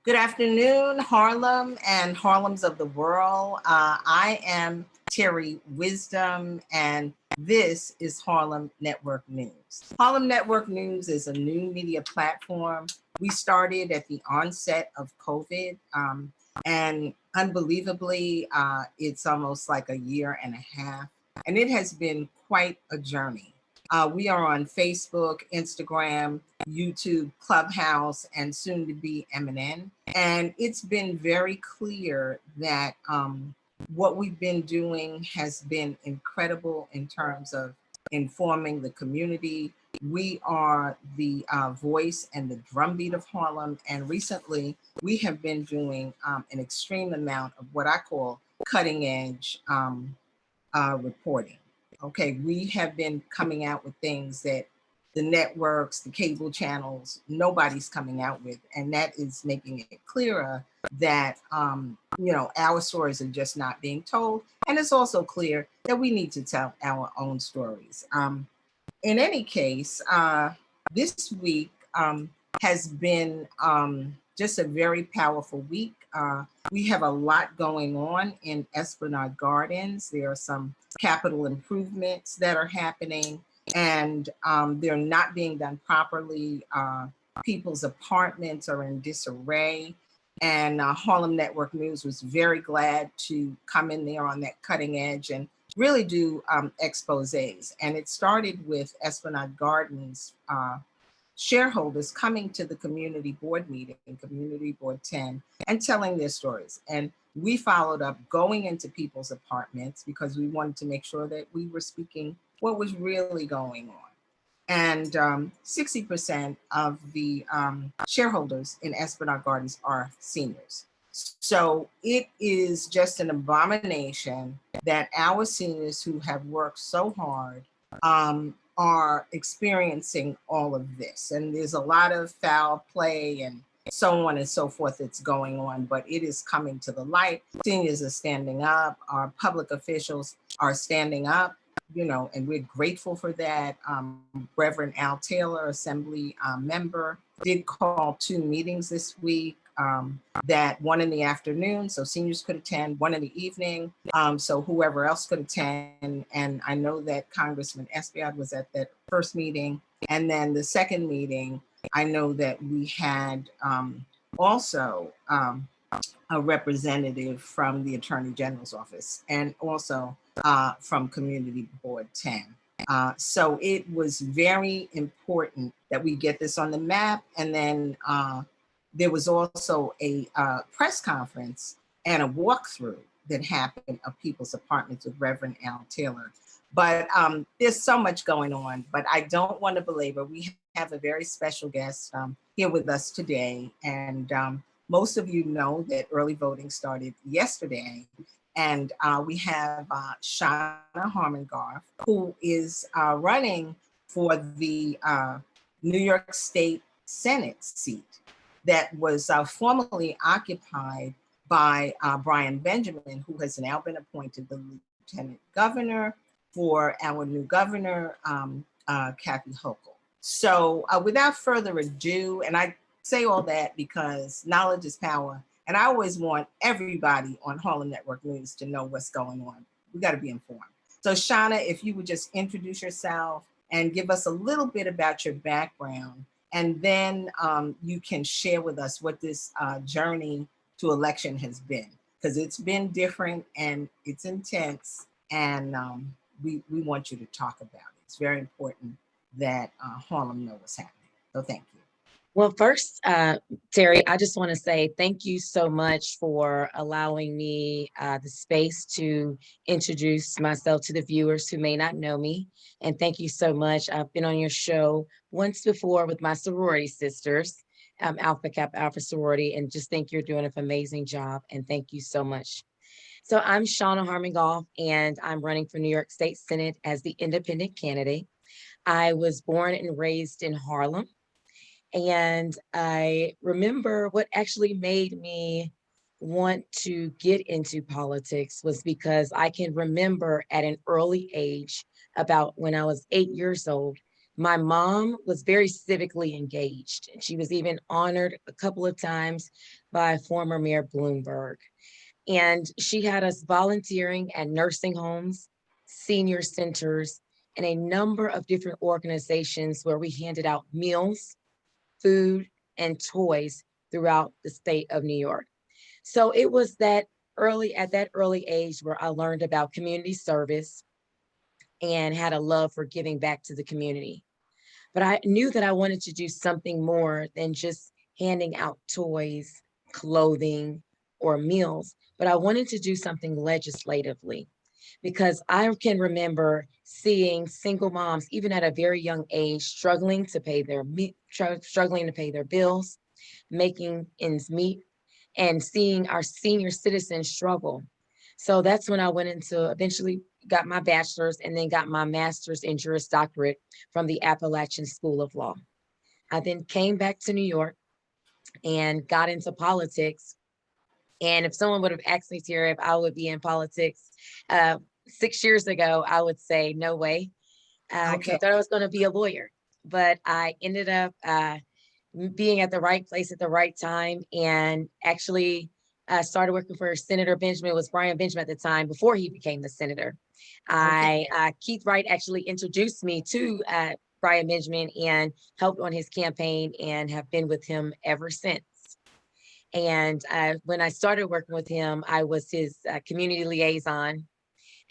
Good afternoon, Harlem and Harlems of the world. I am Terri Wisdom, and this is Harlem Network News. Harlem Network News is a new media platform. We started at the onset of COVID, and unbelievably, it's almost like a year and a half, and it has been quite a journey. We are on Facebook, Instagram, YouTube, Clubhouse, and soon to be MNN. And it's been very clear that what we've been doing has been incredible in terms of informing the community. We are the voice and the drumbeat of Harlem. And recently, we have been doing an extreme amount of what I call cutting edge reporting. Okay, we have been coming out with things that the networks, the cable channels, nobody's coming out with. And that is making it clearer that, our stories are just not being told. And it's also clear that we need to tell our own stories. In any case, this week has been just a very powerful week. We have a lot going on in Esplanade Gardens. There are some capital improvements that are happening, and they're not being done properly. People's apartments are in disarray, and Harlem Network News was very glad to come in there on that cutting edge and really do exposés. And it started with Esplanade Gardens shareholders coming to the community board meeting, Community Board 10, and telling their stories. And we followed up going into people's apartments because we wanted to make sure that we were speaking what was really going on. And 60% of the shareholders in Esplanade Gardens are seniors. So it is just an abomination that our seniors who have worked so hard are experiencing all of this. And there's a lot of foul play and so on and so forth that's going on, but it is coming to the light. Seniors are standing up, our public officials are standing up, and we're grateful for that. Reverend Al Taylor, Assembly member, did call 2 meetings this week, that one in the afternoon, so seniors could attend, one in the evening, so whoever else could attend. And I know that Congressman Espaillat was at that first meeting. And then the second meeting, I know that we had also a representative from the Attorney General's office and also from Community Board 10. So it was very important that we get this on the map. And then there was also a press conference and a walkthrough that happened of people's apartments with Reverend Al Taylor. But there's so much going on, but I don't want to belabor. We have a very special guest here with us today. And most of you know that early voting started yesterday. And we have Shana Harmongoff, who is running for the New York State Senate seat that was formerly occupied by Brian Benjamin, who has now been appointed the Lieutenant Governor for our new governor, Kathy Hochul. So without further ado, and I say all that because knowledge is power, and I always want everybody on Harlem Network News to know what's going on. We got to be informed. So Shana, if you would just introduce yourself and give us a little bit about your background, and then you can share with us what this journey to election has been, because it's been different and it's intense, and we want you to talk about it. It's very important that Harlem know what's happening. So thank you. Well, first, Terri, I just want to say thank you so much for allowing me the space to introduce myself to the viewers who may not know me. And thank you so much. I've been on your show once before with my sorority sisters, Alpha Kappa Alpha Sorority, and just think you're doing an amazing job. And thank you so much. So I'm Shana Harmongoff, and I'm running for New York State Senate as the independent candidate. I was born and raised in Harlem. And I remember what actually made me want to get into politics was because I can remember at an early age, about when I was 8 years old, My mom was very civically engaged, and she was even honored a couple of times by former Mayor Bloomberg. And she had us volunteering at nursing homes, senior centers, and a number of different organizations where we handed out meals, food, and toys throughout the state of New York. So it was at that early age where I learned about community service and had a love for giving back to the community. But I knew that I wanted to do something more than just handing out toys, clothing, or meals, but I wanted to do something legislatively because I can remember seeing single moms, even at a very young age, struggling to pay their bills, making ends meet, and seeing our senior citizens struggle. So that's when I went into eventually got my bachelor's and then got my master's in Juris Doctorate from the Appalachian School of Law. I then came back to New York and got into politics. And if someone would have asked me, Terry, if I would be in politics 6 years ago, I would say no way. I Okay. thought I was going to be a lawyer, but I ended up being at the right place at the right time, and actually started working for Senator Benjamin. It was Brian Benjamin at the time before he became the senator. Okay. Keith Wright actually introduced me to Brian Benjamin and helped on his campaign and have been with him ever since. And when I started working with him, I was his community liaison.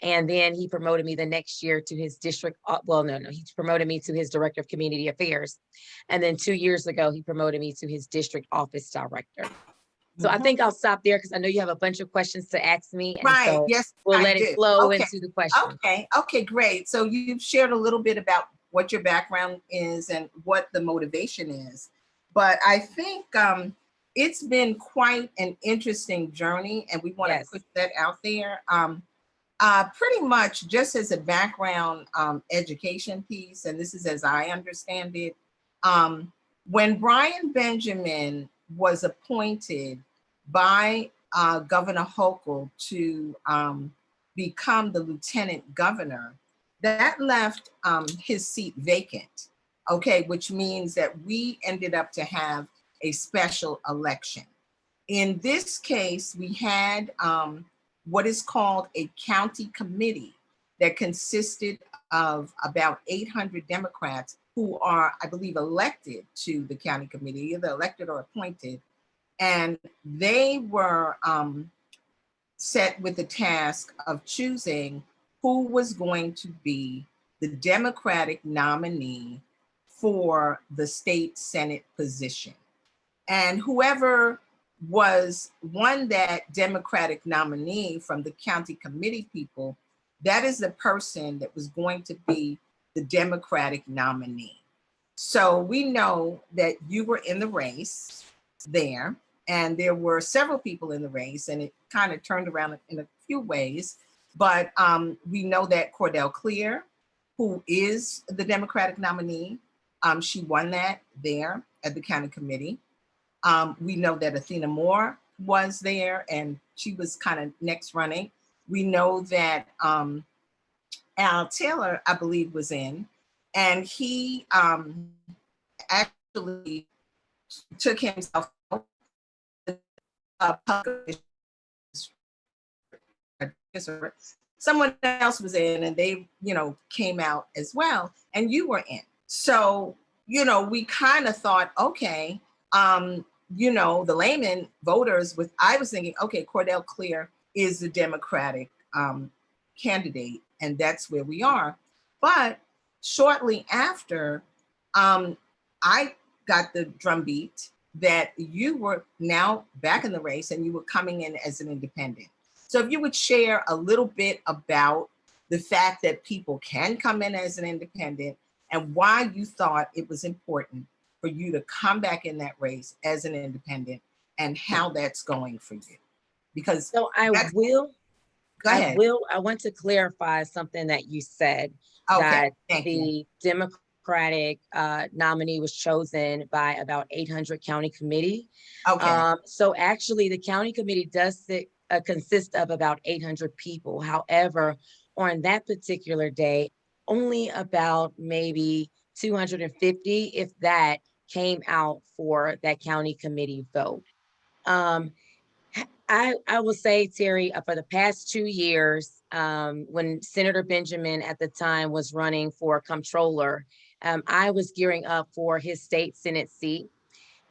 And then he promoted me the next year to his district. He promoted me to his director of community affairs. And then 2 years ago, he promoted me to his district office director. So I think I'll stop there because I know you have a bunch of questions to ask me. And Right. so Yes, we'll I let do. it flow Okay. into the question. Okay. Okay, great. So you've shared a little bit about what your background is and what the motivation is. But I think it's been quite an interesting journey, and we want to Yes. put that out there. Pretty much just as a background education piece, and this is as I understand it, when Brian Benjamin was appointed by Governor Hochul to become the lieutenant governor, that left his seat vacant, okay, which means that we ended up to have a special election. In this case, we had what is called a county committee that consisted of about 800 Democrats who are, I believe, elected to the county committee, either elected or appointed. And they were set with the task of choosing who was going to be the Democratic nominee for the state Senate position. And whoever won that Democratic nominee from the county committee people, that is the person that was going to be the Democratic nominee. So we know that you were in the race there, and there were several people in the race, and it kind of turned around in a few ways. But we know that Cordell Clear, who is the Democratic nominee, she won that there at the county committee. We know that Athena Moore was there, and she was kind of next running. We know that Al Taylor, I believe, was in, and he actually took himself someone else was in, and they, came out as well, and you were in. So, we kind of thought, okay, the layman voters I was thinking, okay, Cordell Clear is the Democratic candidate, and that's where we are. But shortly after, I got the drumbeat that you were now back in the race and you were coming in as an independent. So if you would share a little bit about the fact that people can come in as an independent and why you thought it was important for you to come back in that race as an independent and how that's going for you. Because So I want to clarify something that you said, okay, that the Democratic nominee was chosen by about 800 county committee. Okay. So actually the county committee does consist of about 800 people. However, on that particular day, only about maybe 250, if that, came out for that county committee vote. I will say, Terry, for the past 2 years, when Senator Benjamin at the time was running for comptroller, I was gearing up for his state Senate seat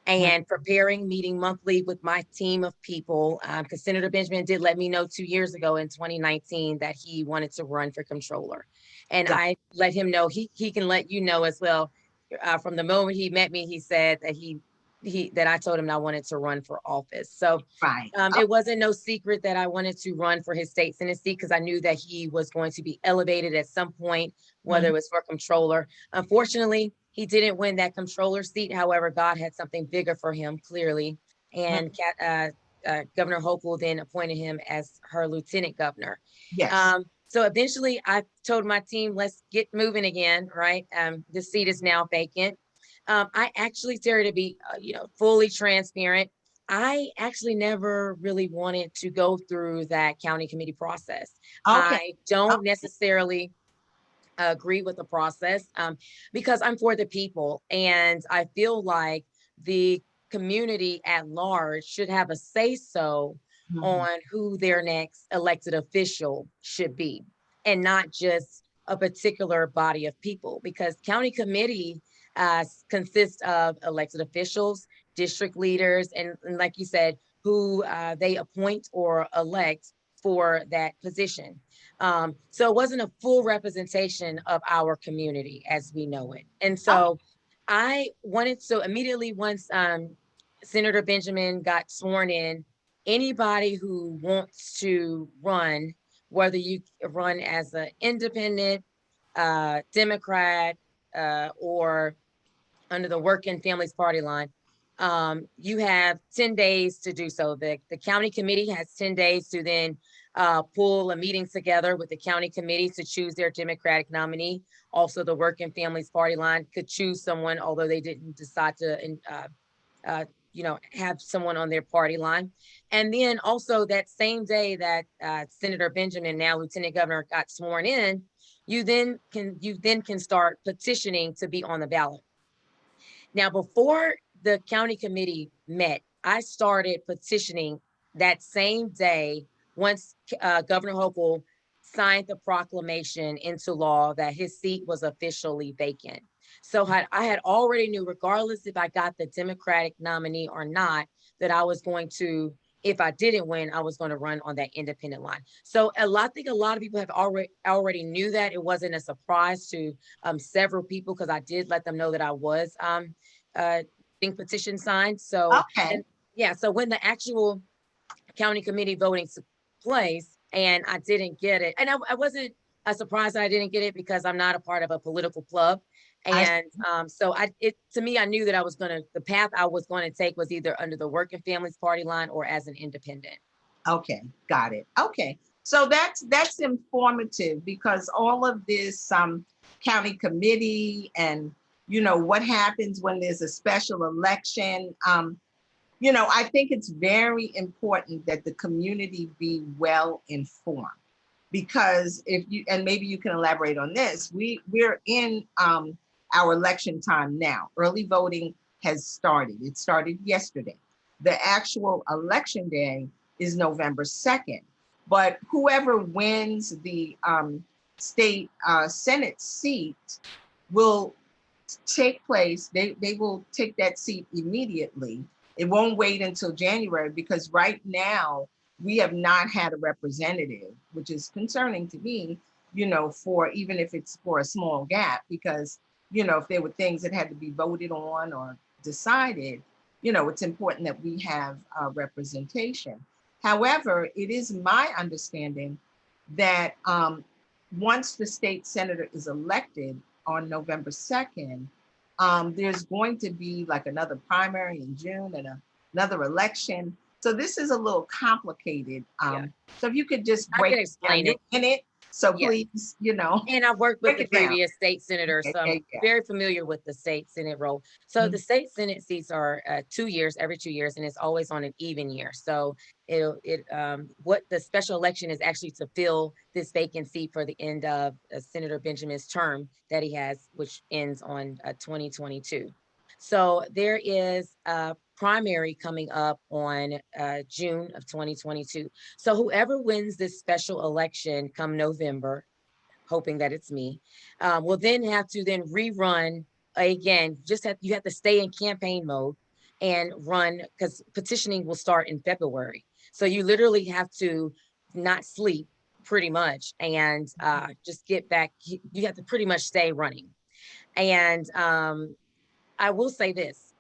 and preparing, meeting monthly with my team of people, because Senator Benjamin did let me know 2 years ago in 2019 that he wanted to run for comptroller. And I let him know, he can let you know as well. From the moment he met me, he said that that I told him I wanted to run for office. So it wasn't no secret that I wanted to run for his state Senate seat, because I knew that he was going to be elevated at some point, whether it was for comptroller. Unfortunately, he didn't win that comptroller seat. However, God had something bigger for him, clearly. And Governor Hochul then appointed him as her lieutenant governor. Yes. So eventually I told my team, let's get moving again, right? The seat is now vacant. I actually, Terry, to be fully transparent, I actually never really wanted to go through that county committee process. I don't necessarily agree with the process, because I'm for the people, and I feel like the community at large should have a say so on who their next elected official should be, and not just a particular body of people, because county committee consists of elected officials, district leaders, and like you said, who they appoint or elect for that position. So it wasn't a full representation of our community as we know it. And so I wanted to immediately, once Senator Benjamin got sworn in, anybody who wants to run, whether you run as an independent, Democrat, or under the Working Families Party line, you have 10 days to do so. The county committee has 10 days to then pull a meeting together with the county committee to choose their Democratic nominee. Also, the Working Families Party line could choose someone, although they didn't decide to have someone on their party line. And then also that same day that Senator Benjamin, now Lieutenant Governor, got sworn in, you then can start petitioning to be on the ballot. Now, before the county committee met, I started petitioning that same day once Governor Hochul signed the proclamation into law that his seat was officially vacant. So I had already knew, regardless if I got the Democratic nominee or not, that I was going to, if I didn't win, I was going to run on that independent line. So I think a lot of people have already knew that. It wasn't a surprise to several people, because I did let them know that I was being petition signed. So so when the actual county committee voting took place and I didn't get it, and I wasn't surprised that I didn't get it, because I'm not a part of a political club. And so to me, I knew that the path I was going to take was either under the Working Families Party line or as an independent. Okay, got it. Okay, so that's informative, because all of this county committee and what happens when there's a special election. I think it's very important that the community be well informed, because and maybe you can elaborate on this, we're in our election time now. Early voting has started. It started yesterday. The actual election day is November 2nd. But whoever wins the state Senate seat will take place. They will take that seat immediately. It won't wait until January, because right now we have not had a representative, which is concerning to me, for even if it's for a small gap, because, if there were things that had to be voted on or decided, it's important that we have representation. However, it is my understanding that once the state senator is elected on November 2nd, there's going to be like another primary in June and another election. So this is a little complicated. So if you could just break explain it in it, So Yes. please, you know, And I've worked with break the it down. previous state senator, Okay, so there I'm you go. very familiar with the state senate role. So the Mhm. state senate seats are 2 years, every 2 years, and it's always on an even year. So what the special election is actually to fill this vacant seat for the end of Senator Benjamin's term that he has, which ends on 2022. So there is a primary coming up on June of 2022. So whoever wins this special election come November, hoping that it's me, will then have to then rerun again. You have to stay in campaign mode and run, because petitioning will start in February. So you literally have to not sleep pretty much and just get back. You have to pretty much stay running. And I will say this,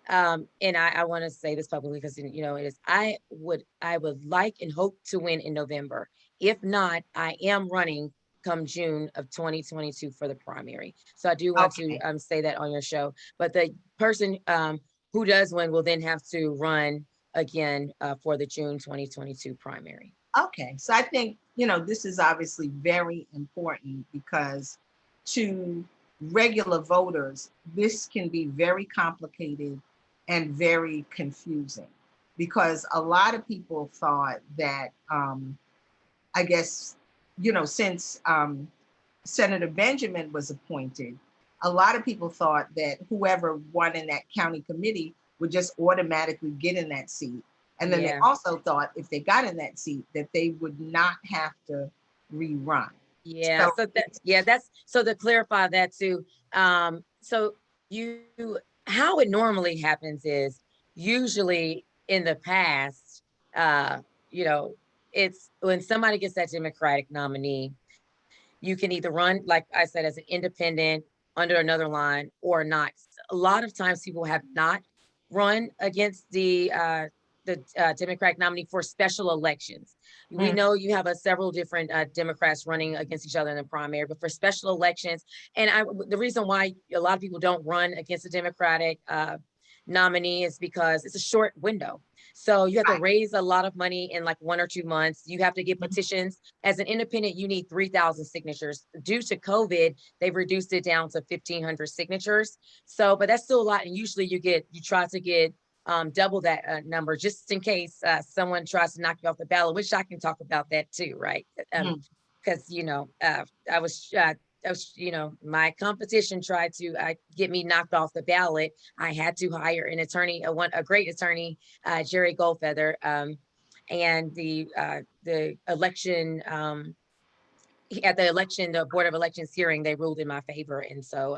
and I want to say this publicly because it is I would like and hope to win in November. If not, I am running come June of 2022 for the primary. So I do want to Okay. say that on your show. But the person who does win will then have to run again for the June 2022 primary. Okay. So I think, this is obviously very important because to regular voters, this can be very complicated and very confusing because a lot of people thought that, I guess, since Senator Benjamin was appointed, a lot of people thought that whoever won in that county committee would just automatically get in that seat. And then they Yeah. also thought if they got in that seat, that they would not have to rerun. Yeah, So, so that's so to clarify that too. So you how it normally happens is usually in the past, uh, you know, it's when somebody gets that Democratic nominee, you can either run, like I said, as an independent under another line or not. A lot of times people have not run against the Democratic nominee for special elections. We mm, know you have several different Democrats running against each other in the primary, but for special elections, and the reason why a lot of people don't run against the Democratic nominee is because it's a short window. So you have to right. raise a lot of money in like 1 or 2 months. You have to get Mhm. petitions. As an independent, you need 3,000 signatures. Due to COVID, they've reduced it down to 1,500 signatures. So, but that's still a lot. And usually you try to get double that number just in case someone tries to knock you off the ballot, which I can talk about that too, right? Mm. Because my competition tried to get me knocked off the ballot. I had to hire an attorney, a great attorney, Jerry Goldfeather, and the election. At the election, the Board of Elections hearing, they ruled in my favor, and so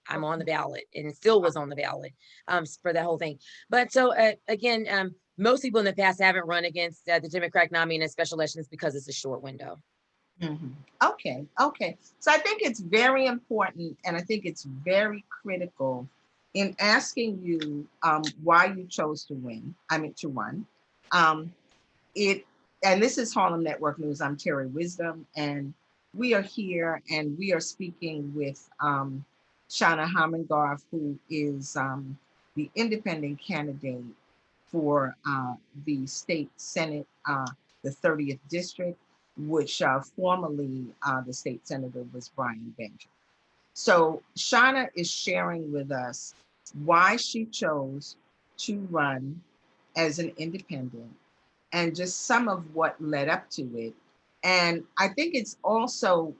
I'm on the ballot, and still was on the ballot for that whole thing. But so again, most people in the past haven't run against the Democratic nominee in special elections because it's a short window. Mhm. Okay, okay. So I think it's very important, and I think it's very critical in asking you why you chose to win. I mean, to run. Um, it and this is Harlem Network News. I'm Terri Wisdom, and we are here, and we are speaking with Shana Harmongoff, who is the independent candidate for the state senate, the 30th district, which formerly the state senator was Brian Benjamin. So Shana is sharing with us why she chose to run as an independent and just some of what led up to it. And I think it's also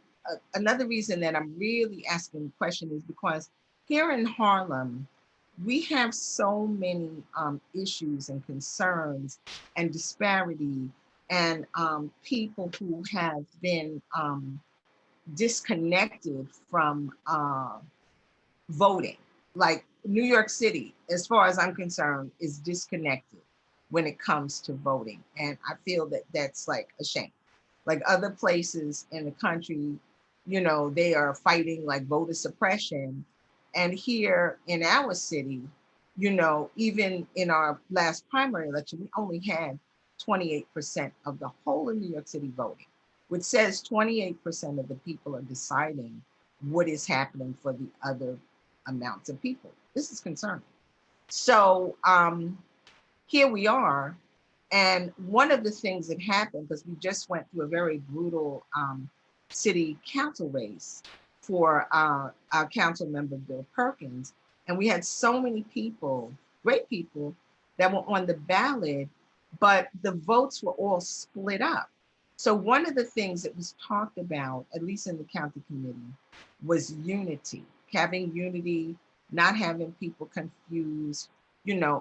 another reason that I'm really asking the question is because here in Harlem, we have so many issues and concerns and disparity and people who have been disconnected from voting. Like New York City, as far as I'm concerned, is disconnected when it comes to voting. And I feel that that's like a shame. Like other places in the country, they are fighting like voter suppression. And here in our city, even in our last primary election, we only had 28% of the whole of New York City voting, which says 28% of the people are deciding what is happening for the other amounts of people. This is concerning. So here we are. And one of the things that happened, because we just went through a very brutal city council race for our council member Bill Perkins, and we had so many people, great people, that were on the ballot, but the votes were all split up. So one of the things that was talked about, at least in the county committee, was unity, having unity, not having people confused,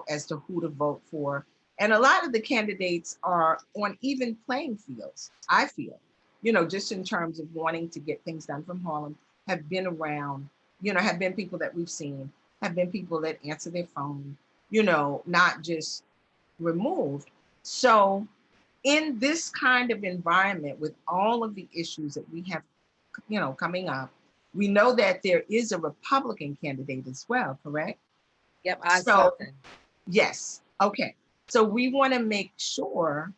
as to who to vote for. And a lot of the candidates are on even playing fields, I feel, just in terms of wanting to get things done from Harlem, have been around, have been people that we've seen, have been people that answer their phone, not just removed. So in this kind of environment with all of the issues that we have, coming up, we know that there is a Republican candidate as well, correct? Yep, I saw So, that. yes, okay. So we want to make sure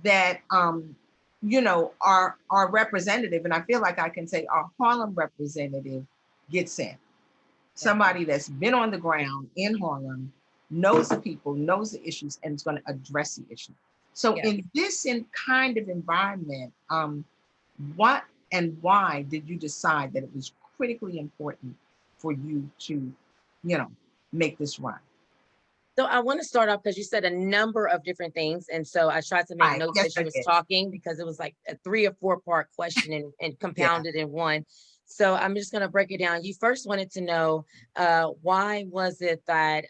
that our representative, and I feel like I can say our Harlem representative, gets in. Somebody that's been on the ground in Harlem, knows the people, knows the issues, and is going to address the issue. So Yeah. in this kind of environment, what and why did you decide that it was critically important for you to, make this run? So I want to start off because you said a number of different things. And so I tried to make Right. notes Yes, as I you was did. talking because it was like a 3 or 4 part question and Yeah. compounded in one. So I'm just going to break it down. You first wanted to know why was it that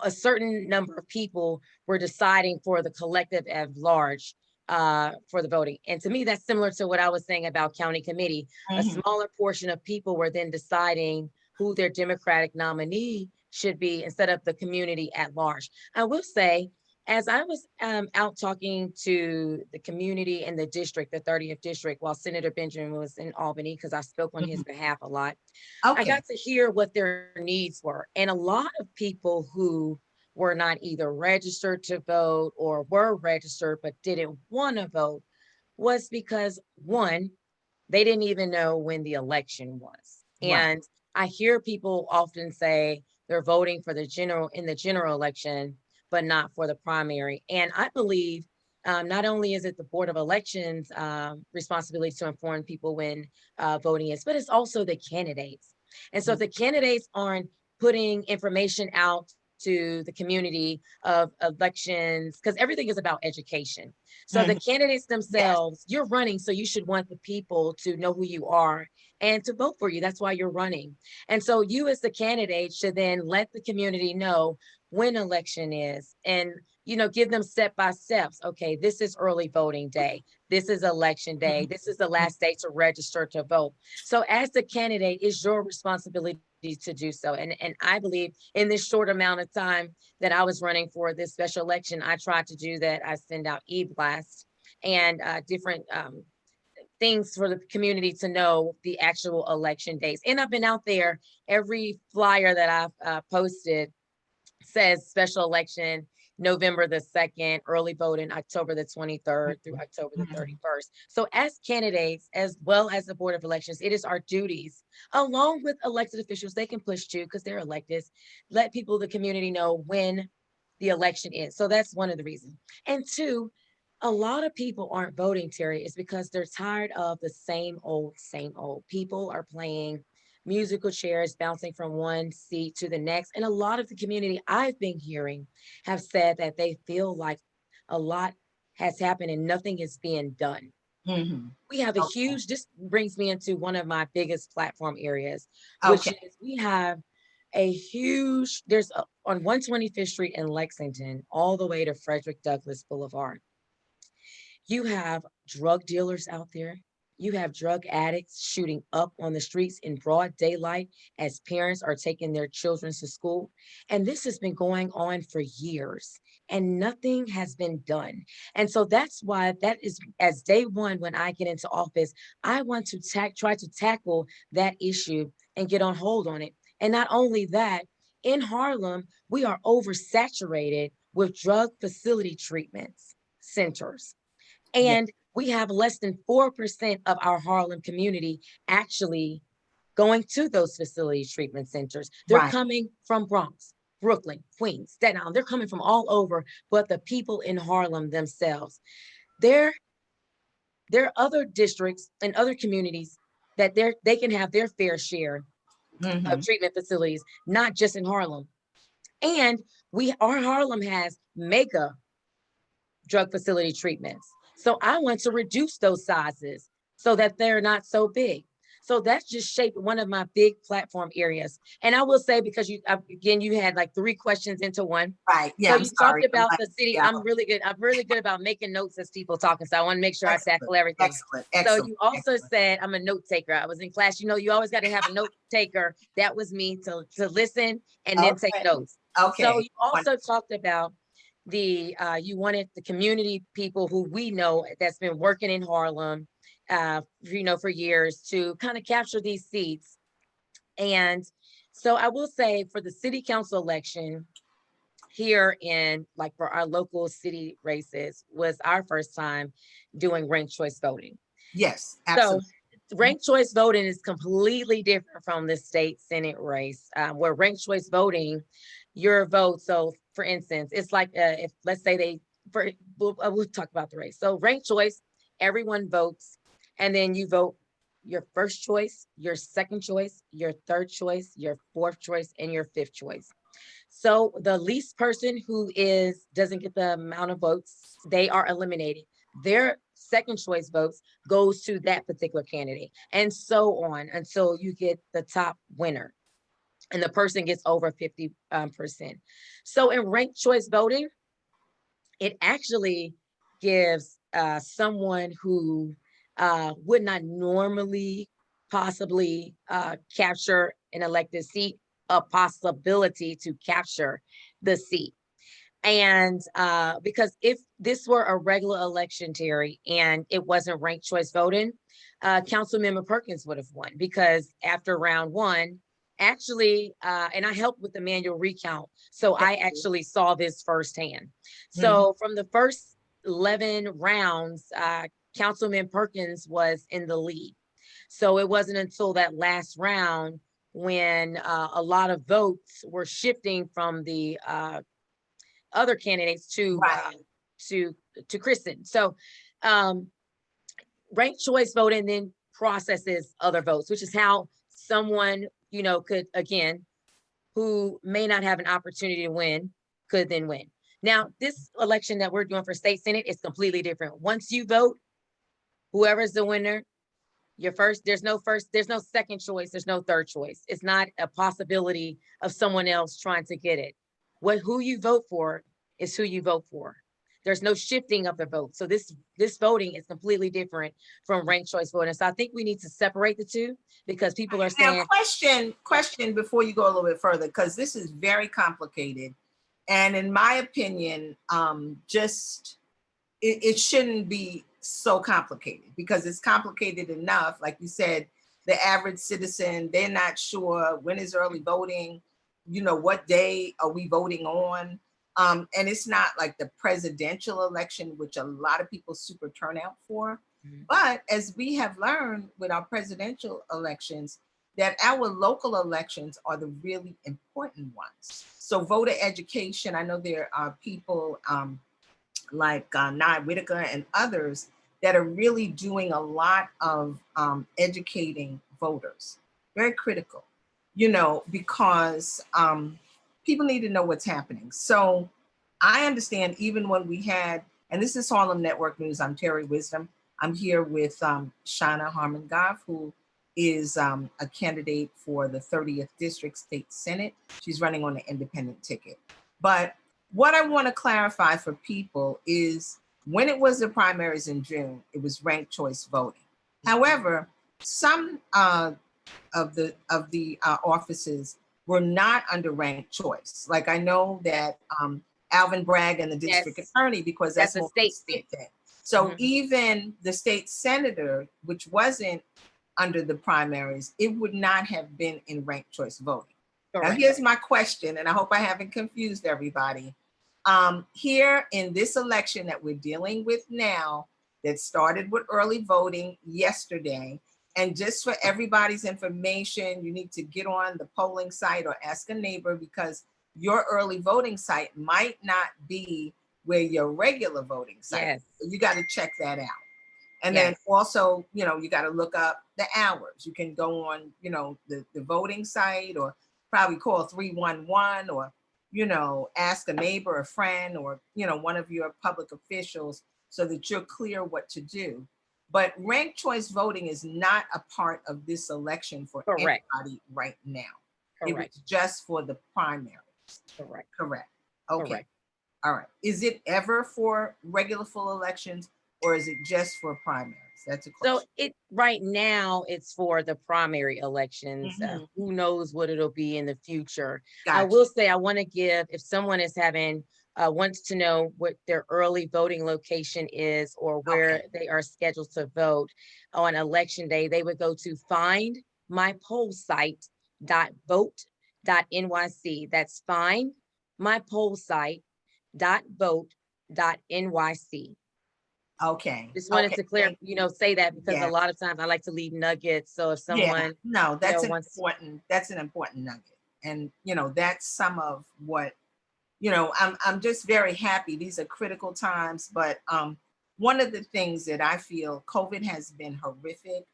a certain number of people were deciding for the collective at large for the voting. And to me, that's similar to what I was saying about county committee. A Mhm. smaller portion of people were then deciding who their Democratic nominee should be instead of the community at large. I will say, as I was out talking to the community in the district, the 30th district, while Senator Benjamin was in Albany, because I spoke on his Mhm. behalf a lot, I Okay. got to hear what their needs were. And a lot of people who were not either registered to vote or were registered but didn't want to vote was because one, they didn't even know when the election was. Right. And I hear people often say they're voting for the general election, but not for the primary. And I believe not only is it the Board of Elections responsibility to inform people when voting is, but it's also the candidates. And so if the candidates aren't putting information out to the community of elections, because everything is about education. So the Mhm. candidates Yes. themselves, you're running, so you should want the people to know who you are and to vote for you. That's why you're running. And so you as the candidate should then let the community know when election is and give them step by steps. Okay, this is early voting day. This is election day. Mhm. This is the last day to register to vote. So as the candidate, it's your responsibility to do so. And I believe in this short amount of time that I was running for this special election, I tried to do that. I send out e-blasts and different things for the community to know the actual election days. And I've been out there, every flyer that I've posted says special election November the 2nd, early voting October the 23rd through October the Mhm. 31st. So as candidates, as well as the Board of Elections, it is our duties, along with elected officials, they can push too because they're elected, let people, the community know when the election is. So that's one of the reasons. And two, a lot of people aren't voting, Terry, is because they're tired of the same old, same old. People are playing musical chairs, bouncing from one seat to the next. And a lot of the community I've been hearing have said that they feel like a lot has happened and nothing is being done. Mhm. We have a Okay. huge, this brings me into one of my biggest platform areas, which Okay. is we have a huge, there's on 125th Street in Lexington, all the way to Frederick Douglass Boulevard. You have drug dealers out there. You have drug addicts shooting up on the streets in broad daylight as parents are taking their children to school. And this has been going on for years and nothing has been done. And so that's why that is as day one, when I get into office, I want to try to tackle that issue and get on hold on it. And not only that, in Harlem, we are oversaturated with drug facility treatments centers. Yeah. And we have less than 4% of our Harlem community actually going to those facility treatment centers. They're Right. coming from Bronx, Brooklyn, Queens, Staten Island. They're coming from all over, but the people in Harlem themselves, they're there are other districts and other communities that they can have their fair share of treatment facilities, not just in Harlem. And our Harlem has mega drug facility treatments. So I want to reduce those sizes so that they're not so big. So that's just shaped one of my big platform areas. And I will say, because again, you had like 3 questions into one. Right. Yeah. So I'm you sorry. talked about the city. Yeah. I'm really good. I'm really good about making notes as people talking. So I want to make sure I tackle everything. Excellent. So Excellent. you also said I'm a note taker. I was in class. You always got to have a note taker. That was me to listen and then take notes. Okay. So you also talked about you wanted the community people who we know that's been working in Harlem, for years, to kind of capture these seats. And so I will say, for the city council election here for our local city races, was our first time doing ranked choice voting. Yes, absolutely. So ranked choice voting is completely different from the state Senate race, where ranked choice voting, your vote. So for instance, it's like if, let's say we'll talk about the race. So ranked choice, everyone votes, and then you vote your first choice, your second choice, your third choice, your fourth choice, and your fifth choice. So the least person who doesn't get the amount of votes, they are eliminated. Their second choice votes goes to that particular candidate, and so on until you get the top winner, and the person gets over 50%. So in ranked choice voting, it actually gives someone who would not normally possibly capture an elected seat a possibility to capture the seat. And because if this were a regular election, Terry, and it wasn't ranked choice voting, Councilmember Perkins would have won, because after round 1, actually, and I helped with the manual recount, so I actually saw this firsthand. So from the first 11 rounds, Councilman Perkins was in the lead. So it wasn't until that last round when a lot of votes were shifting from the other candidates to Kristen. So ranked choice voting then processes other votes, which is how someone, could, again, who may not have an opportunity to win, could then win. Now, this election that we're doing for state Senate is completely different. Once you vote, whoever's the winner, there's no second choice, there's no third choice. It's not a possibility of someone else trying to get it. Who you vote for is who you vote for. There's no shifting of the vote. So this voting is completely different from ranked choice voting. So I think we need to separate the two, because people are saying— Now, question before you go a little bit further, because this is very complicated. And in my opinion, it shouldn't be so complicated, because it's complicated enough. Like you said, the average citizen, they're not sure when is early voting, what day are we voting on? And it's not like the presidential election, which a lot of people super turn out for. But as we have learned with our presidential elections, that our local elections are the really important ones. So voter education, I know there are people like Nye Whitaker and others that are really doing a lot of educating voters. Very critical, because people need to know what's happening. So I understand, even when we had, and this is Harlem Network News, I'm Terri Wisdom. I'm here with Shana Harmongoff, who is a candidate for the 30th District State Senate. She's running on an independent ticket. But what I want to clarify for people is, when it was the primaries in June, it was ranked choice voting. However, some of the offices were not under ranked choice. Like, I know that Alvin Bragg and the district attorney, because that's a more state thing. So even the state senator, which wasn't under the primaries, it would not have been in ranked choice voting. Correct. Now, here's my question, and I hope I haven't confused everybody. Here in this election that we're dealing with now, that started with early voting yesterday, and just for everybody's information, you need to get on the polling site or ask a neighbor, because your early voting site might not be where your regular voting site is. So you got to check that out. And then Yes. also, you got to look up the hours. You can go on, the voting site, or probably call 311, or, ask a neighbor, a friend, or, one of your public officials so that you're clear what to do. But ranked choice voting is not a part of this election for Correct. anybody right now. It was Correct. just for the primaries. Correct. Correct. Okay. Correct. All right. Is it ever for regular full elections, or is it just for primaries? That's a So question. right now it's for the primary elections. Mhm. Who knows what it'll be in the future? I Gotcha. will say I want to give, if someone is having wants to know what their early voting location is or where Okay. they are scheduled to vote on election day, they would go to findmypollsite.vote.nyc. That's findmypollsite.vote.nyc. Okay. Just wanted Okay. to clear, Thank you. say that because a Yeah. lot of times I like to leave nuggets. So if Yeah. someone, No, wants, that's an important nugget. And that's some of what, I'm just very happy. These are critical times, but one of the things that I feel, COVID has been horrific,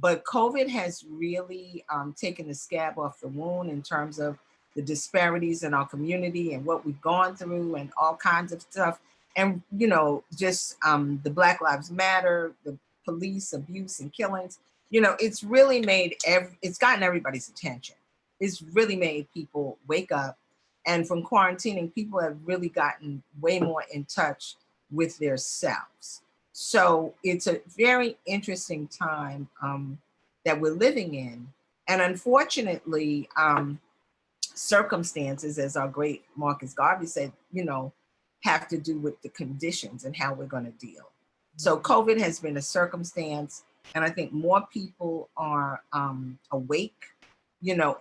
but COVID has really taken the scab off the wound in terms of the disparities in our community and what we've gone through and all kinds of stuff. And, just the Black Lives Matter, the police abuse and killings, it's really it's gotten everybody's attention. It's really made people wake up. And from quarantining, people have really gotten way more in touch with their selves. So it's a very interesting time that we're living in. And unfortunately, circumstances, as our great Marcus Garvey said, have to do with the conditions and how we're going to deal. So COVID has been a circumstance, and I think more people are awake,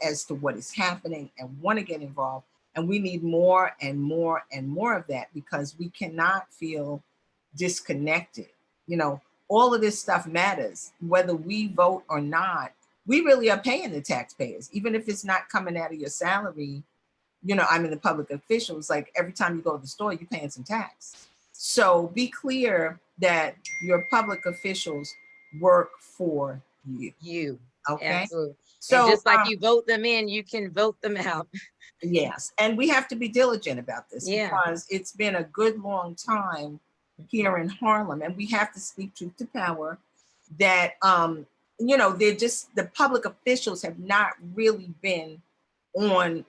as to what is happening and want to get involved. And we need more and more and more of that, because we cannot feel disconnected. All of this stuff matters, whether we vote or not. We really are paying the taxpayers, even if it's not coming out of your salary. I mean, the public officials, like every time you go to the store, you're paying some tax. So be clear that your public officials work for you. you. Okay. Absolutely. And So, just like you vote them in, you can vote them out. yes. And we have to be diligent about this, Yeah. because it's been a good long time here in Harlem. And we have to speak truth to power that, they're just, the public officials have not really been on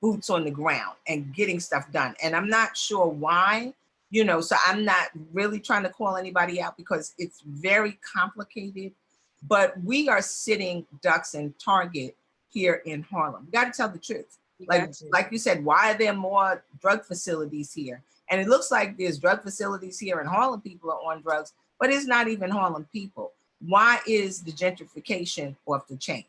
boots on the ground and getting stuff done. And I'm not sure why, so I'm not really trying to call anybody out, because it's very complicated. But we are sitting ducks in Target here in Harlem. We got to tell the truth. You Like, got to. like you said, why are there more drug facilities here? And it looks like there's drug facilities here in Harlem. People are on drugs, but it's not even Harlem people. Why is the gentrification off the chain?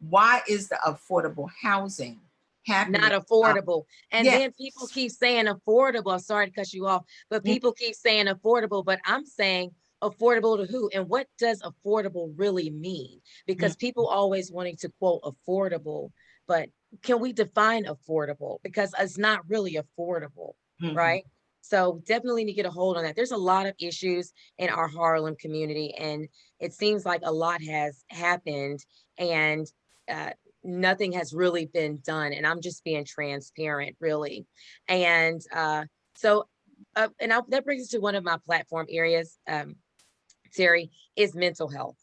Why is the affordable housing Not happening? affordable. And Yeah. then people keep saying affordable. I'm sorry to cut you off, but people keep saying affordable, but I'm saying affordable to who? And what does affordable really mean? Because people always wanting to quote affordable, but can we define affordable? Because it's not really affordable, Mhm. right? So definitely need to get a hold on that. There's a lot of issues in our Harlem community, and it seems like a lot has happened, and uh, nothing has really been done. And I'm just being transparent, really. And that brings us to one of my platform areas, Terry, is mental health.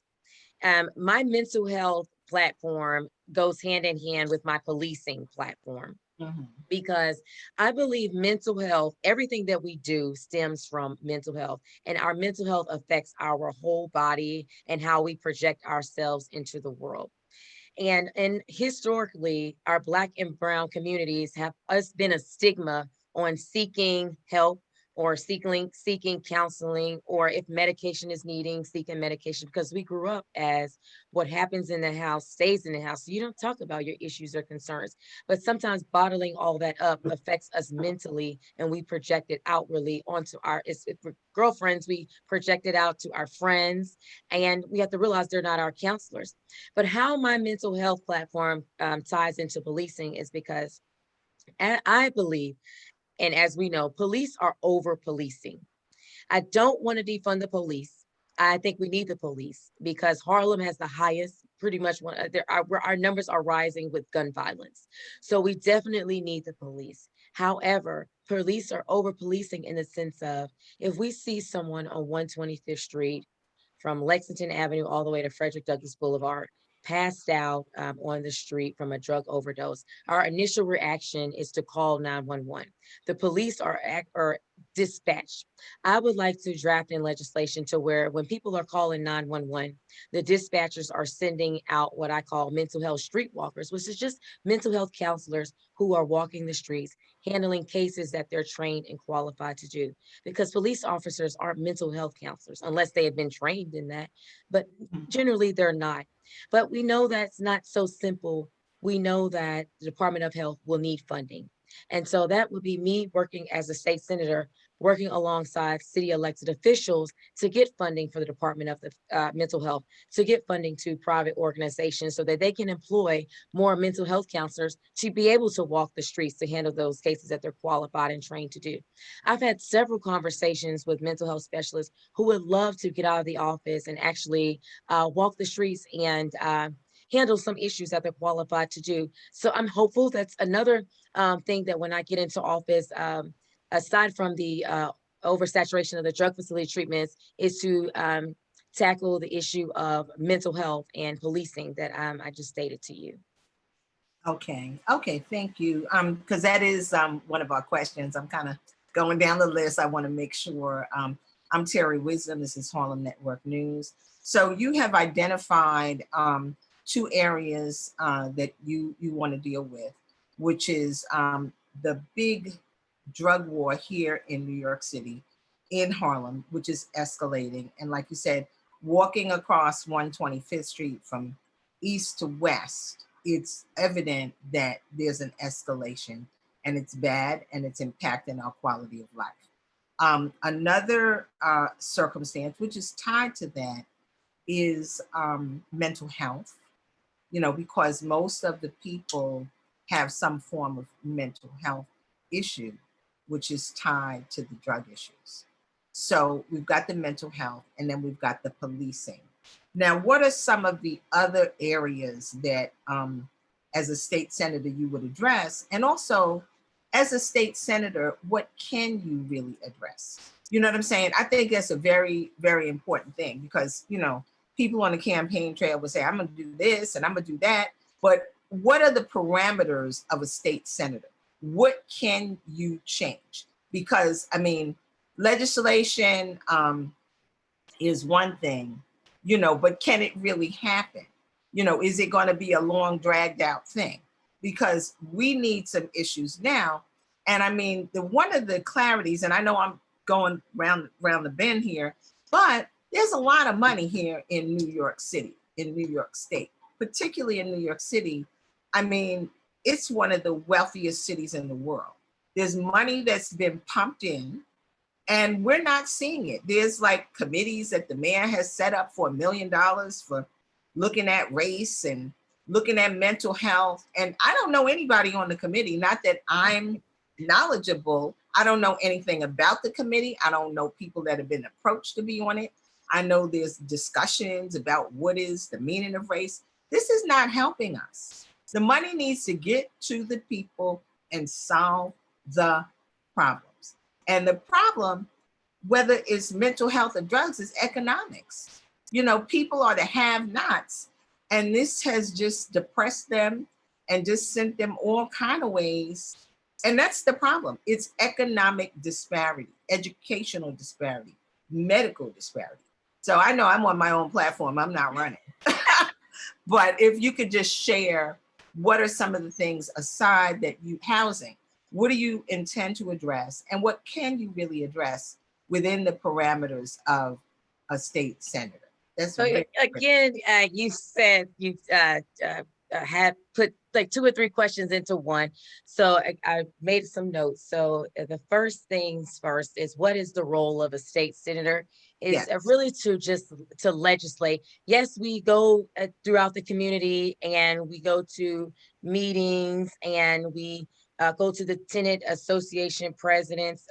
My mental health platform goes hand in hand with my policing platform, Mhm. because I believe mental health, everything that we do stems from mental health, and our mental health affects our whole body and how we project ourselves into the world. And historically, our Black and Brown communities have us been a stigma on seeking help, or seeking counseling, or if medication is needing, seeking medication, because we grew up as what happens in the house stays in the house. So you don't talk about your issues or concerns, but sometimes bottling all that up affects us mentally, and we project it outwardly onto if we're girlfriends, we project it out to our friends, and we have to realize they're not our counselors. But how my mental health platform ties into policing is because I believe, and as we know, police are over policing. I don't want to defund the police. I think we need the police because Harlem has the highest, pretty much one. Our numbers are rising with gun violence, so we definitely need the police. However, police are over policing in the sense of if we see someone on 125th Street from Lexington Avenue all the way to Frederick Douglass Boulevard, passed out on the street from a drug overdose, our initial reaction is to call 911. The police are dispatched. I would like to draft in legislation to where when people are calling 911, the dispatchers are sending out what I call mental health streetwalkers, which is just mental health counselors who are walking the streets, handling cases that they're trained and qualified to do. Because police officers aren't mental health counselors unless they have been trained in that, but generally they're not. But we know that's not so simple. We know that the Department of Health will need funding. And so that would be me working as a state senator, working alongside city elected officials to get funding for the Department of Mental Health, to get funding to private organizations so that they can employ more mental health counselors to be able to walk the streets to handle those cases that they're qualified and trained to do. I've had several conversations with mental health specialists who would love to get out of the office and actually walk the streets and handle some issues that they're qualified to do. So I'm hopeful that's another thing that when I get into office, aside from the oversaturation of the drug facility treatments, is to tackle the issue of mental health and policing that I just stated to you. Okay. Okay. Thank you. Because that is one of our questions. I'm kind of going down the list. I want to make sure. I'm Terri Wisdom. This is Harlem Network News. So you have identified two areas that you want to deal with, which is the big drug war here in New York City, in Harlem, which is escalating. And like you said, walking across 125th Street from east to west, it's evident that there's an escalation and it's bad and it's impacting our quality of life. Another circumstance, which is tied to that, is mental health, because most of the people have some form of mental health issue, which is tied to the drug issues. So we've got the mental health and then we've got the policing. Now, what are some of the other areas that, as a state senator, you would address? And also, as a state senator, what can you really address? You know what I'm saying? I think that's a very, very important thing because, people on the campaign trail will say, I'm going to do this and I'm going to do that. But what are the parameters of a state senator? What can you change? Because, legislation is one thing, but can it really happen? Is it going to be a long, dragged out thing? Because we need some issues now. And one of the clarities, and I know I'm going round the bend here, but there's a lot of money here in New York City, in New York State, particularly in New York City. It's one of the wealthiest cities in the world. There's money that's been pumped in and we're not seeing it. There's like committees that the mayor has set up for $1 million for looking at race and looking at mental health. And I don't know anybody on the committee, not that I'm knowledgeable. I don't know anything about the committee. I don't know people that have been approached to be on it. I know there's discussions about what is the meaning of race. This is not helping us. The money needs to get to the people and solve the problems. And the problem, whether it's mental health or drugs, is economics. People are the have-nots, and this has just depressed them and just sent them all kind of ways. And that's the problem. It's economic disparity, educational disparity, medical disparity. So I know I'm on my own platform. I'm not running. But if you could just share, what are some of the things aside that housing, what do you intend to address? And what can you really address within the parameters of a state senator? That's so again, you said you had put like 2 or 3 questions into one. So I made some notes. So the first things first is, what is the role of a state senator? Is really to legislate. Yes, we go throughout the community and we go to meetings and we go to the tenant association presidents,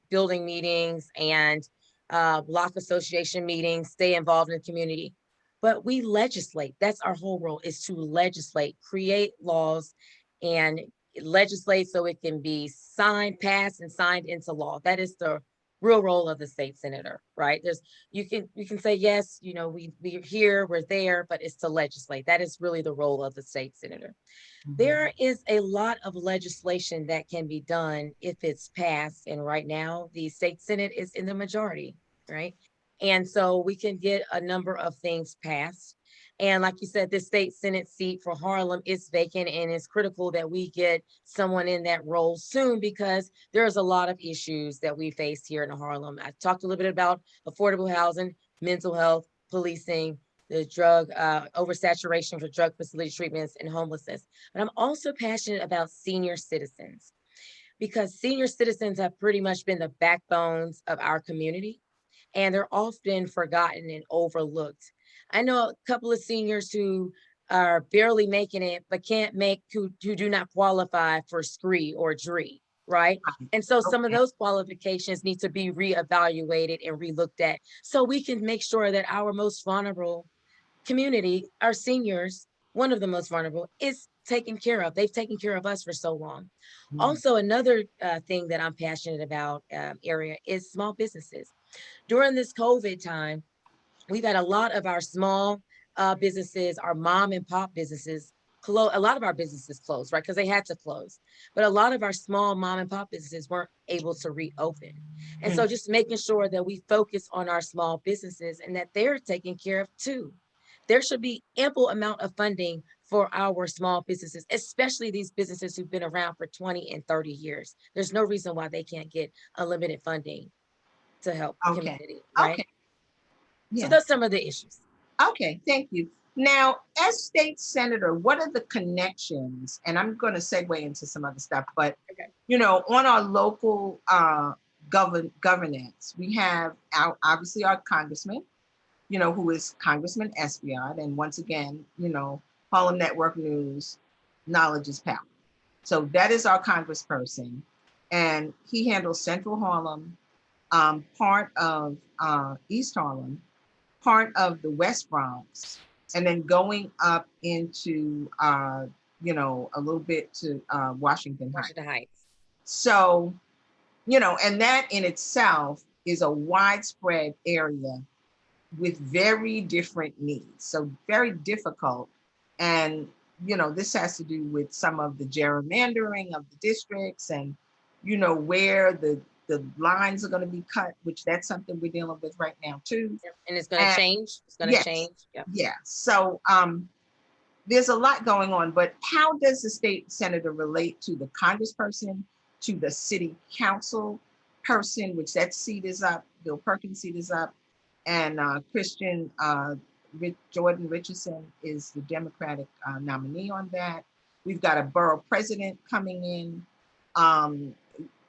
building meetings, and block association meetings, stay involved in the community. But we legislate. That's our whole role, is to legislate, create laws and legislate so it can be signed, passed, and signed into law. That is the real role of the state senator, right? You can say, yes, we're here, we're there, but it's to legislate. That is really the role of the state senator. There is a lot of legislation that can be done if it's passed. And right now, the state Senate is in the majority, right? And so we can get a number of things passed. And like you said, the state Senate seat for Harlem is vacant, and it's critical that we get someone in that role soon, because there's a lot of issues that we face here in Harlem. I talked a little bit about affordable housing, mental health, policing, the drug oversaturation for drug facility treatments, and homelessness. But I'm also passionate about senior citizens, because senior citizens have pretty much been the backbones of our community, and they're often forgotten and overlooked. I know a couple of seniors who are barely making it, but who do not qualify for SCREE or DREE, right? And so some of Okay. those qualifications need to be reevaluated and relooked at, so we can make sure that our most vulnerable community, our seniors, one of the most vulnerable, is taken care of. They've taken care of us for so long. Also, another thing that I'm passionate about area is small businesses. During this COVID time, we've had a lot of our small businesses, our mom and pop businesses, a lot of our businesses closed, right? Because they had to close. But a lot of our small mom and pop businesses weren't able to reopen. And so just making sure that we focus on our small businesses and that they're taken care of too. There should be ample amount of funding for our small businesses, especially these businesses who've been around for 20 and 30 years. There's no reason why they can't get unlimited funding to help the Okay. community, right? Okay. So Yeah. those are some of the issues. Okay. Thank you. Now, as state senator, what are the connections? And I'm going to segue into some other stuff, but Okay. on our local governance, we have obviously our congressman, who is Congressman Esbiod. And once again, Harlem Network News, knowledge is power. So that is our congressperson. And he handles Central Harlem, part of East Harlem, part of the West Bronx, and then going up into, a little bit to Washington Heights. Washington Heights. So, and that in itself is a widespread area with very different needs. So very difficult. And, this has to do with some of the gerrymandering of the districts and, where the lines are going to be cut, which that's something we're dealing with right now too. Yep. And it's going to change. It's going to change. Yep. Yeah. So there's a lot going on, but how does the state senator relate to the congressperson, to the city council person, which that seat is up, Bill Perkins' seat is up, and Jordan Richardson is the Democratic nominee on that. We've got a borough president coming in.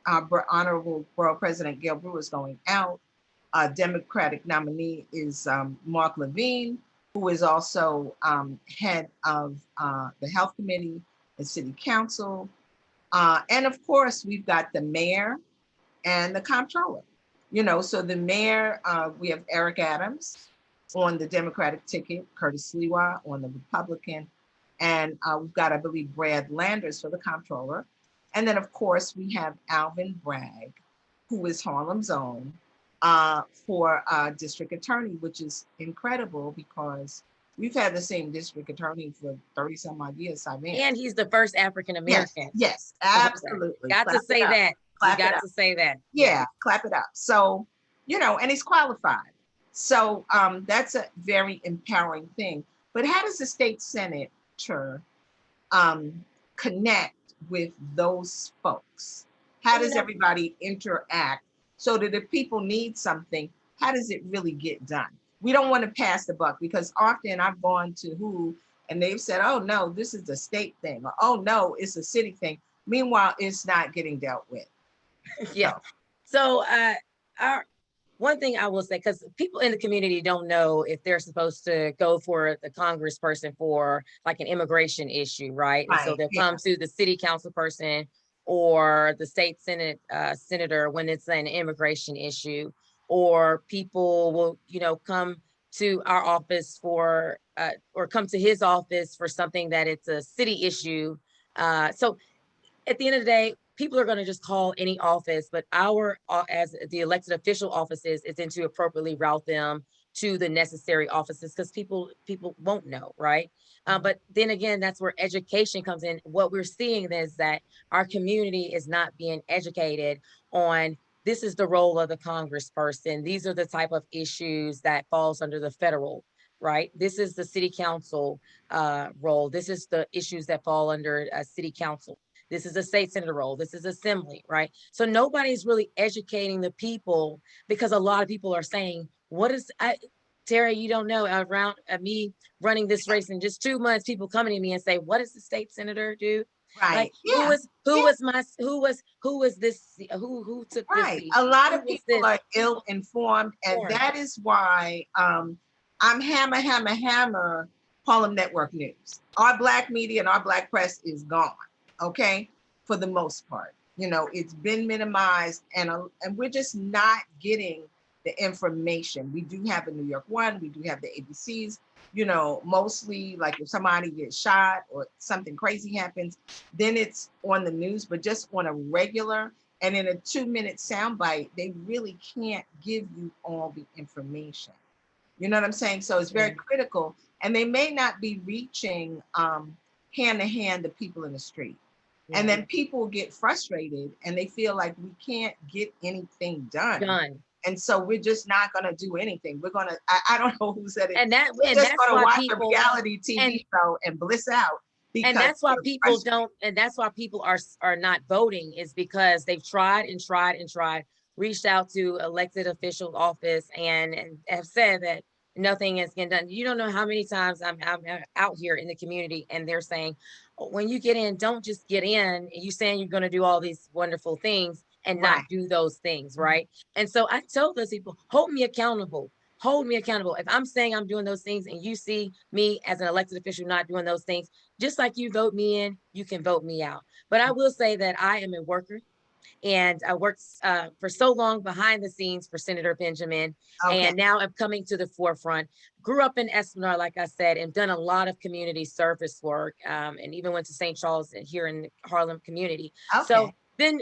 Our Honorable Borough President Gail Brewer is going out. Democratic nominee is Mark Levine, who is also head of the Health Committee and City Council. And of course, we've got the mayor and the comptroller. So the mayor, we have Eric Adams on the Democratic ticket, Curtis Sliwa on the Republican, and we've got, I believe, Brad Landers for the comptroller. And then, of course, we have Alvin Bragg, who is Harlem's own, for district attorney, which is incredible because we've had the same district attorney for 30 some odd years. And he's the first African American. Yes, absolutely. Got to say that. You got to say that. Yeah, clap it up. So, and he's qualified. So that's a very empowering thing. But how does the state senator connect with those folks? How does everybody interact so that if people need something, how does it really get done? We don't want to pass the buck, because often I've gone to who and they've said, oh no, this is a state thing, or oh no, it's a city thing. Meanwhile, it's not getting dealt with. Yeah. So our one thing I will say, because people in the community don't know if they're supposed to go for the congressperson for like an immigration issue, right? And so they'll come to the city council person or the state senate senator when it's an immigration issue, or people will, come to our office for, or come to his office for something that it's a city issue. So at the end of the day, people are going to just call any office, but our, as the elected official offices, is then to appropriately route them to the necessary offices, because people won't know, right? But then again, that's where education comes in. What we're seeing is that our community is not being educated on, this is the role of the congressperson. These are the type of issues that falls under the federal, right? This is the city council role. This is the issues that fall under city council. This is a state senator role. This is assembly, right? So nobody's really educating the people, because a lot of people are saying, Terry, you don't know, around me running this race in just 2 months, people coming to me and say, what does the state senator do? Right. Like, Yeah. who took this Right. seat? A lot Who of was people this? are ill informed, and that is why I'm hammer Harlem Network News. Our black media and our black press is gone. Okay, for the most part, it's been minimized, and we're just not getting the information. We do have a New York One, we do have the ABCs. Mostly like if somebody gets shot or something crazy happens, then it's on the news, but just on a regular and in a 2-minute soundbite, they really can't give you all the information. You know what I'm saying? So it's very critical, and they may not be reaching hand to hand the people in the street. And then people get frustrated and they feel like we can't get anything done. And so we're just not going to do anything. We're going to, I don't know who said it. We're just going to watch a reality TV show and bliss out. And that's why people don't, and that's why people are not voting, is because they've tried and tried and tried, reached out to elected official office and have said that nothing is getting done. You don't know how many times I'm out here in the community and they're saying, when you get in, don't just get in and you saying you're going to do all these wonderful things and not do those things, right? And so I told those people, hold me accountable. Hold me accountable. If I'm saying I'm doing those things and you see me as an elected official not doing those things, just like you vote me in, you can vote me out. But I will say that I am a worker, and I worked for so long behind the scenes for Senator Benjamin, and now I'm coming to the forefront. Grew up in Esplanade, like I said, and done a lot of community service work, and even went to St. Charles here in the Harlem community. So then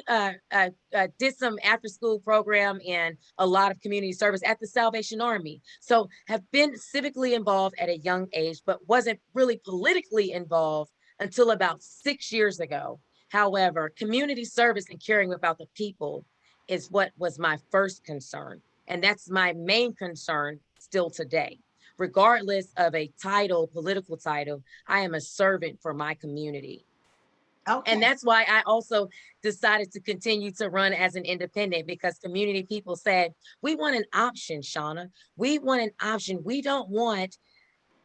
did some after school program and a lot of community service at the Salvation Army. So have been civically involved at a young age, but wasn't really politically involved until about 6 years ago. However, community service and caring about the people is what was my first concern. And that's my main concern still today. Regardless of a title, political title, I am a servant for my community. And that's why I also decided to continue to run as an independent, because community people said, we want an option, Shana. We want an option. We don't want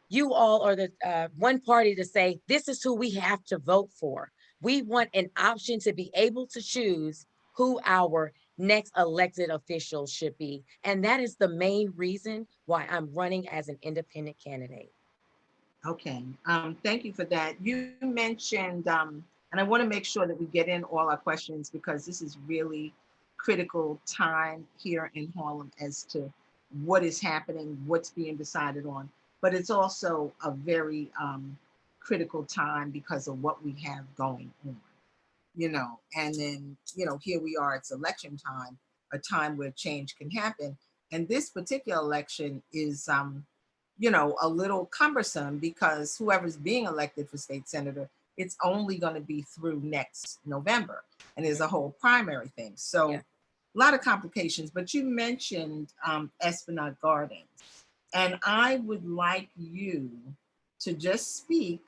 you all or the one party to say, this is who we have to vote for. We want an option to be able to choose who our next elected official should be. And that is the main reason why I'm running as an independent candidate. Okay, thank you for that. You mentioned, and I want to make sure that we get in all our questions, because this is really critical time here in Harlem as to what is happening, what's being decided on. But it's also a very critical time because of what we have going on, and then, here we are, it's election time, a time where change can happen. And this particular election is, a little cumbersome, because whoever's being elected for state senator, it's only going to be through next November. And there's a whole primary thing. So a lot of complications, but you mentioned Esplanade Gardens. And I would like you to just speak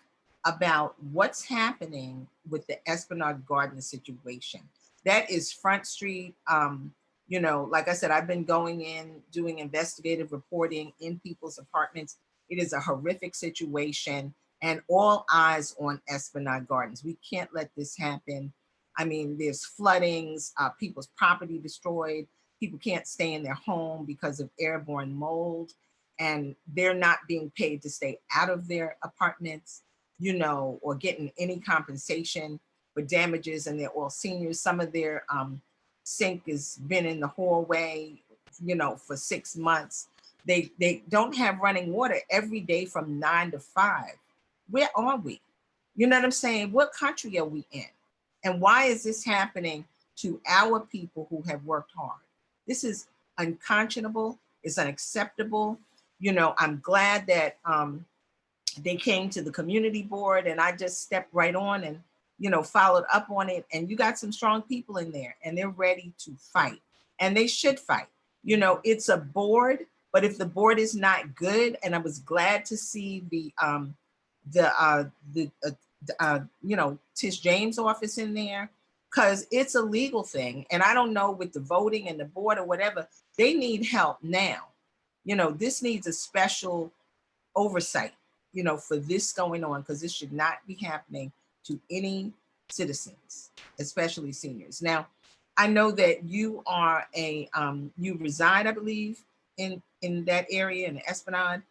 about what's happening with the Esplanade Gardens situation. That is Front Street. Like I said, I've been going in, doing investigative reporting in people's apartments. It is a horrific situation, and all eyes on Esplanade Gardens. We can't let this happen. I mean, there's floodings, people's property destroyed. People can't stay in their home because of airborne mold, and they're not being paid to stay out of their apartments, or getting any compensation for damages, and they're all seniors. Some of their sink has been in the hallway, for 6 months. They don't have running water every day from 9 to 5. Where are we? You know what I'm saying? What country are we in? And why is this happening to our people who have worked hard? This is unconscionable. It's unacceptable. I'm glad that they came to the community board, and I just stepped right on and followed up on it. And you got some strong people in there, and they're ready to fight, and they should fight. It's a board, but if the board is not good, and I was glad to see the Tish James office in there, because it's a legal thing, and I don't know with the voting and the board or whatever, they need help now. This needs a special oversight, for this going on, because this should not be happening to any citizens, especially seniors. Now, I know that you are you reside, I believe, in that area, in the Esplanade,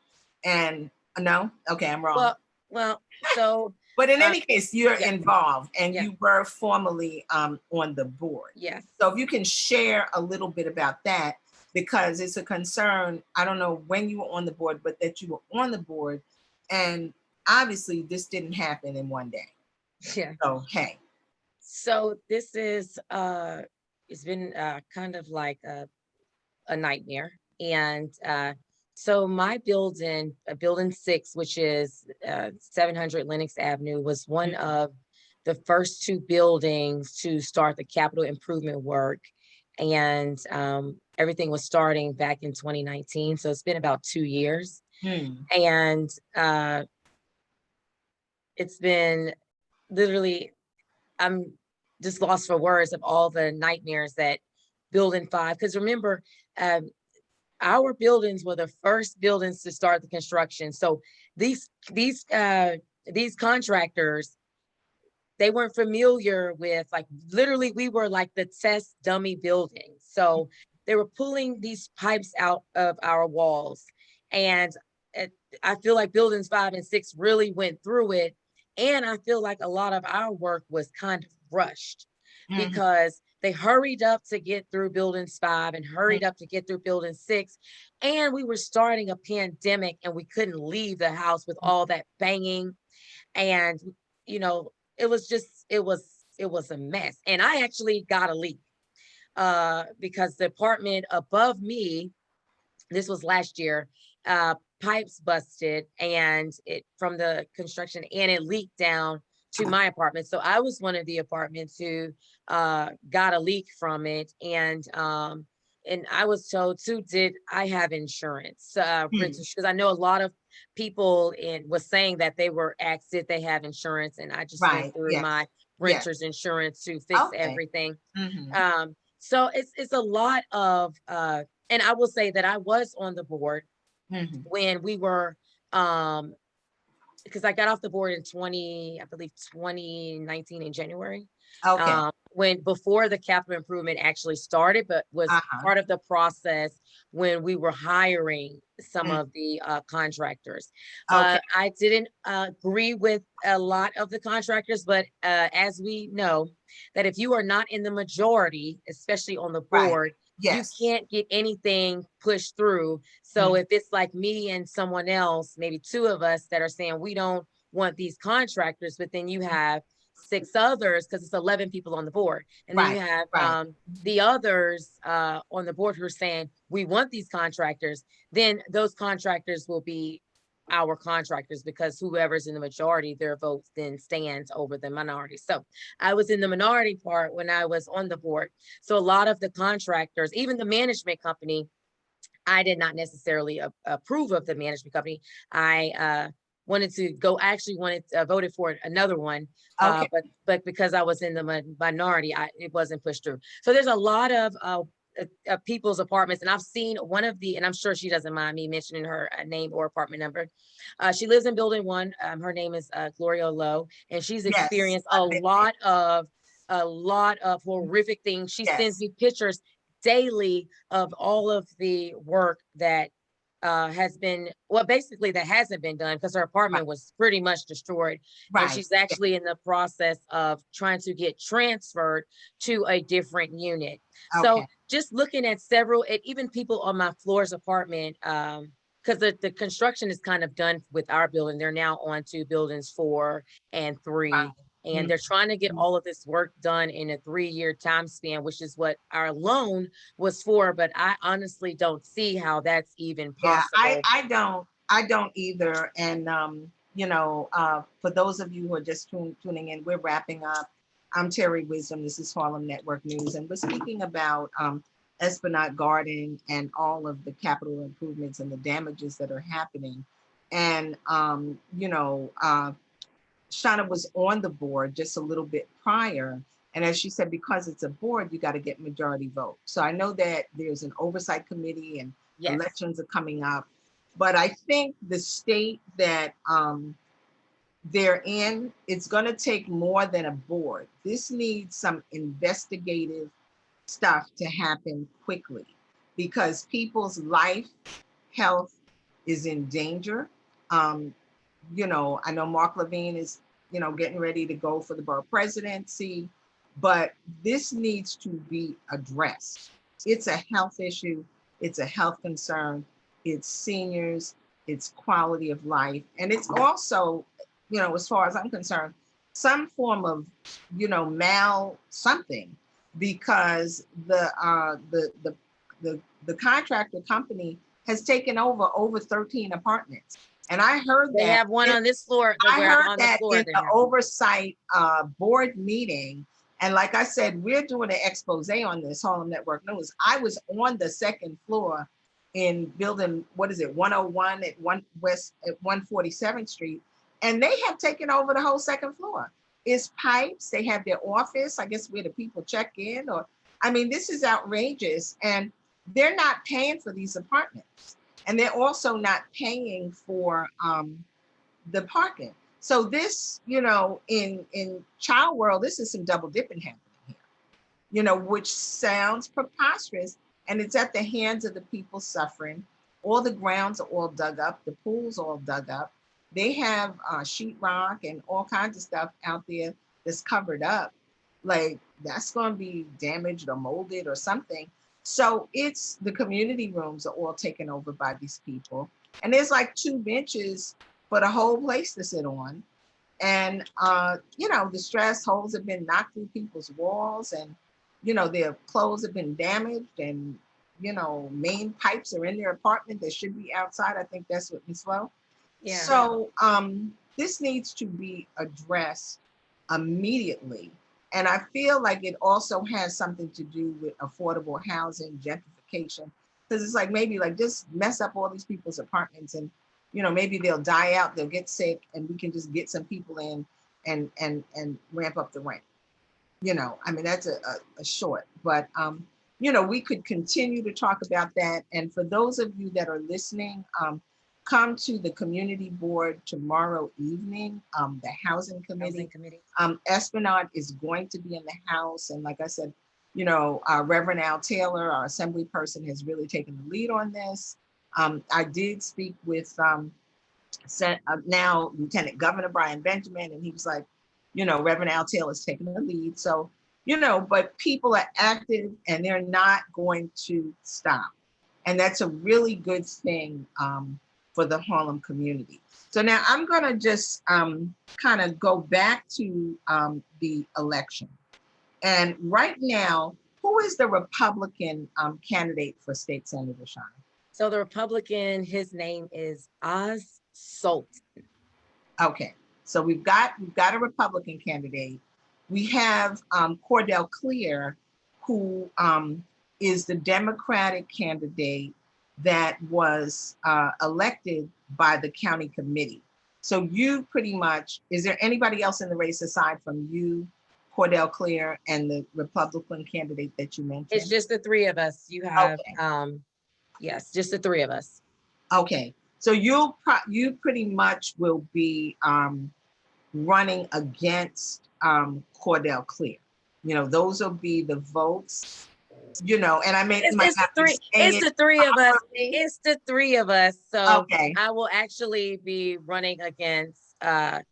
and no, okay, I'm wrong. Well, so. But in any case, you're involved, and yeah. you were formerly on the board. Yes. So if you can share a little bit about that, because it's a concern. I don't know when you were on the board, but that you were on the board, and obviously this didn't happen in one day. Yeah. So, hey. So this is, it's been kind of like a nightmare. And so my building, building 6, which is 700 Lenox Avenue, was one of the first 2 buildings to start the capital improvement work. And everything was starting back in 2019. So it's been about 2 years. And it's been literally, I'm just lost for words of all the nightmares that building 5, because remember, our buildings were the first buildings to start the construction. So these contractors, they weren't familiar with, like, literally we were like the test dummy building. So they were pulling these pipes out of our walls. And I feel like buildings 5 and 6 really went through it. And I feel like a lot of our work was kind of rushed because they hurried up to get through buildings 5 and hurried up to get through building 6. And we were starting a pandemic, and we couldn't leave the house with all that banging. And, it was a mess. And I actually got a leak because the apartment above me, this was last year, pipes busted and it from the construction, and it leaked down to my apartment. So I was one of the apartments who got a leak from it. And I was told too, did I have insurance? Because I know a lot of people was saying that they were asked, did they have insurance? And I just went through my renter's insurance to fix everything. So it's a lot of, and I will say that I was on the board when we were, because I got off the board in 2019 in January. When before the capital improvement actually started, but was part of the process when we were hiring some of the contractors. I didn't agree with a lot of the contractors, but as we know, that if you are not in the majority, especially on the board, you can't get anything pushed through. So if it's like me and someone else, maybe 2 of us that are saying we don't want these contractors, but then you have 6 others, because it's 11 people on the board. And then you have the others on the board who are saying we want these contractors, then those contractors will be our contractors, because whoever's in the majority, their vote then stands over the minority. So I was in the minority part when I was on the board. So a lot of the contractors, even the management company, I did not necessarily approve of the management company. I wanted to go, actually voted for another one, but because I was in the minority, it wasn't pushed through. So there's a lot of people's apartments, and I've seen one of the, and I'm sure she doesn't mind me mentioning her name or apartment number. She lives in building 1. Her name is Gloria Lowe, and she's experienced a lot of horrific things. She sends me pictures daily of all of the work that has been, well, basically that hasn't been done because her Right. apartment was pretty much destroyed. And Right. she's actually in the process of trying to get transferred to a different unit. So Okay. just looking at several, and even people on my floor's apartment, because the construction is kind of done with our building. They're now on to buildings 4 and 3. Right. And they're trying to get Mhm. all of this work done in a 3-year time span, which is what our loan was for. But I honestly don't see how that's even Yeah, possible. I don't either. And for those of you who are just tuning in, we're wrapping up. I'm Terry Wisdom. This is Harlem Network News, and we're speaking about Esplanade Garden and all of the capital improvements and the damages that are happening. And Shana was on the board just a little bit prior. And as she said, because it's a board, you got to get majority vote. So I know that there's an oversight committee and Yes. elections are coming up. But I think the state that they're in, it's going to take more than a board. This needs some investigative stuff to happen quickly because people's life, health is in danger. Um, I know Mark Levine is, getting ready to go for the borough presidency, but this needs to be addressed. It's a health issue, it's a health concern, it's seniors, it's quality of life, and it's also, as far as I'm concerned, some form of, mal something, because the contractor company has taken over 13 apartments. And I heard They that have one on this floor, I where I'm heard on the that floor. in They the have one. oversight board meeting. And like I said, we're doing an expose on this Harlem Network News. I was on the second floor in building, what is it, 101 at 147th Street. And they have taken over the whole second floor. It's pipes. They have their office, I guess, where the people check in. I mean, this is outrageous. And they're not paying for these apartments. And they're also not paying for the parking. So this, in child world, this is some double dipping happening here, which sounds preposterous. And it's at the hands of the people suffering. All the grounds are all dug up, the pools all dug up. They have sheetrock and all kinds of stuff out there that's covered up. Like that's going to be damaged or molded or something. So it's the community rooms are all taken over by these people. And there's like 2 benches for the whole place to sit on. And the stress holes have been knocked through people's walls, and their clothes have been damaged, and main pipes are in their apartment that should be outside. I think that's what Ms. Lowe. Yeah. So this needs to be addressed immediately. And I feel like it also has something to do with affordable housing, gentrification, because it's like maybe like just mess up all these people's apartments, and maybe they'll die out, they'll get sick, and we can just get some people in and ramp up the rent. I mean, that's a short, but we could continue to talk about that. And for those of you that are listening, come to the community board tomorrow evening, the housing committee. Esplanade is going to be in the house. And like I said, Reverend Al Taylor, our assembly person, has really taken the lead on this. I did speak with now Lieutenant Governor Brian Benjamin, and he was like, Reverend Al Taylor is taking the lead. So, but people are active and they're not going to stop. And that's a really good thing for the Harlem community. So now I'm going to just kind of go back to the election. And right now, who is the Republican candidate for State Senator, Shana? So the Republican, his name is Oz Salt. Okay, so we've got a Republican candidate. We have Cordell Clear, who is the Democratic candidate that was elected by the county committee. So you pretty much, is there anybody else in the race aside from you, Cordell Clear, and the Republican candidate that you mentioned? It's just the 3 of us. You have, yes, just the 3 of us. Okay, so you pretty much will be running against Cordell Clear. Those will be the votes and I might It's not the be three. saying It's it the three of us. properly. It's the three of us. So Okay. I will actually be running against the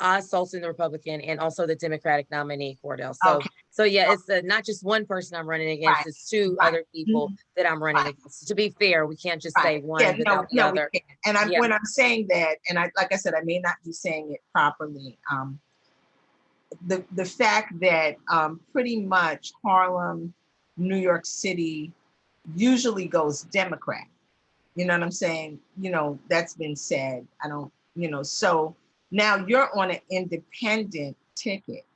Oz Sultan, the Republican, and also the Democratic nominee Cordell. Okay. So yeah, it's not just one person I'm running against. Right. It's two Right. other people that I'm running Right. against. To be fair, we can't just say Right. Yeah. one No. without the No. We other. can't. And Yeah. when I'm saying that, and like I said, I may not be saying it properly. The fact that pretty much Harlem, New York City, usually goes Democrat. You know what I'm saying? That's been said. I don't. So now you're on an independent ticket.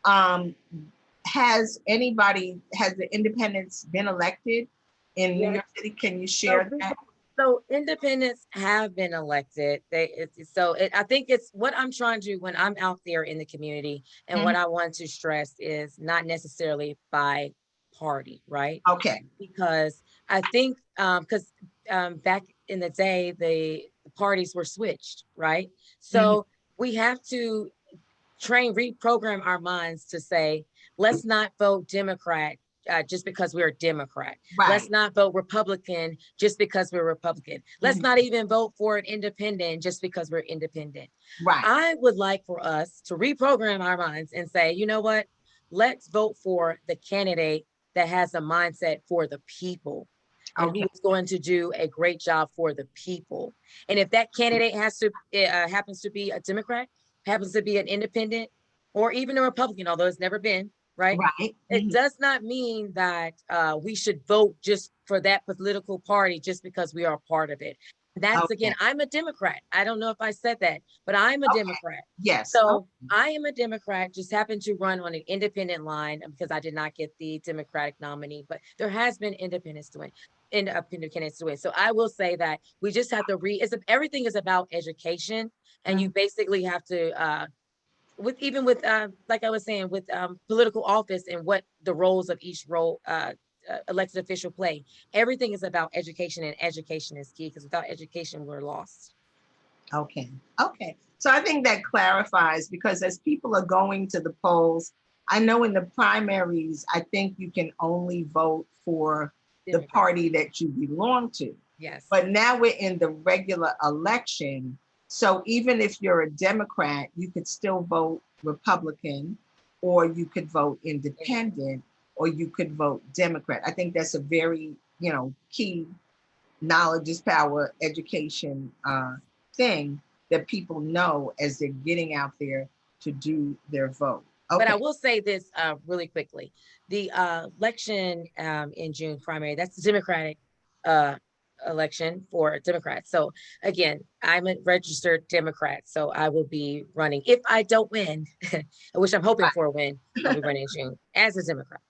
Um, has the independents been elected in New Yeah. York City? Can you So share that? So independents have been elected. I think it's what I'm trying to do when I'm out there in the community, and what Mhm. I want to stress is not necessarily by party, right? Okay. Because I think because back in the day the parties were switched, right? Mhm. So we have to reprogram our minds to say, let's not vote Democrat just because we're a Democrat. Let's Right. not vote Republican just because we're Republican. Let's Mhm. not even vote for an independent just because we're independent. Right. I would like for us to reprogram our minds and say, you know what? Let's vote for the candidate that has a mindset for the people and who Okay. is going to do a great job for the people. And if that candidate happens to be a Democrat, happens to be an independent, or even a Republican, although it's never been, right? Right. It Mhm. does not mean that we should vote just for that political party just because we are a part of it. That's Okay. again, I'm a Democrat. I don't know if I said that, but I'm a Okay. Democrat. Yes. So Okay. I am a Democrat, just happened to run on an independent line because I did not get the Democratic nominee, but there has been independents to win. Independent candidates to win. So I will say that we just have to everything is about education, and you Mhm. basically have to with like I was saying with political office and what the roles of each role elected official play. Everything is about education, and education is key because without education we're lost. Okay. Okay. So I think that clarifies because as people are going to the polls, I know in the primaries, I think you can only vote for the Democrat. party that you belong to. Yes. But now we're in the regular election. So even if you're a Democrat, you could still vote Republican, or you could vote independent, or you could vote Democrat. I think that's a very, key knowledge is power education thing that people know as they're getting out there to do their vote. But I Okay. will say this really quickly. The election in June primary, that's the Democratic uh, election for Democrats. So again, I'm a registered Democrat. So I will be running. If I don't win, which I'm hoping for a win, I'll be running in June as a Democrat.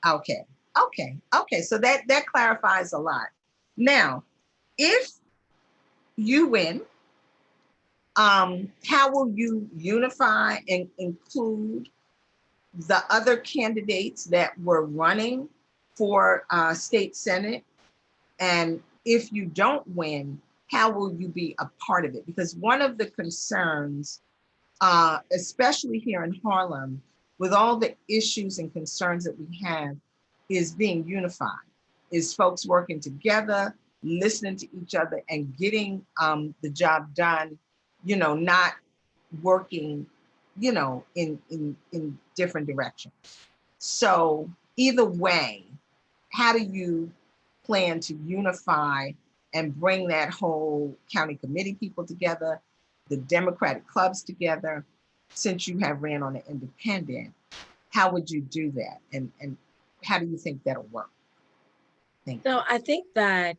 Okay. Okay. Okay. So that clarifies a lot. Now, if you win, how will you unify and include the other candidates that were running for state senate? And if you don't win, how will you be a part of it? Because one of the concerns, especially here in Harlem, with all the issues and concerns that we have, is being unified, is folks working together, listening to each other, and getting the job done, not working, in different directions. So either way, how do you plan to unify and bring that whole county committee people together, the Democratic clubs together, since you have ran on an independent? How would you do that? And how do you think that'll work? Thank you. So I think that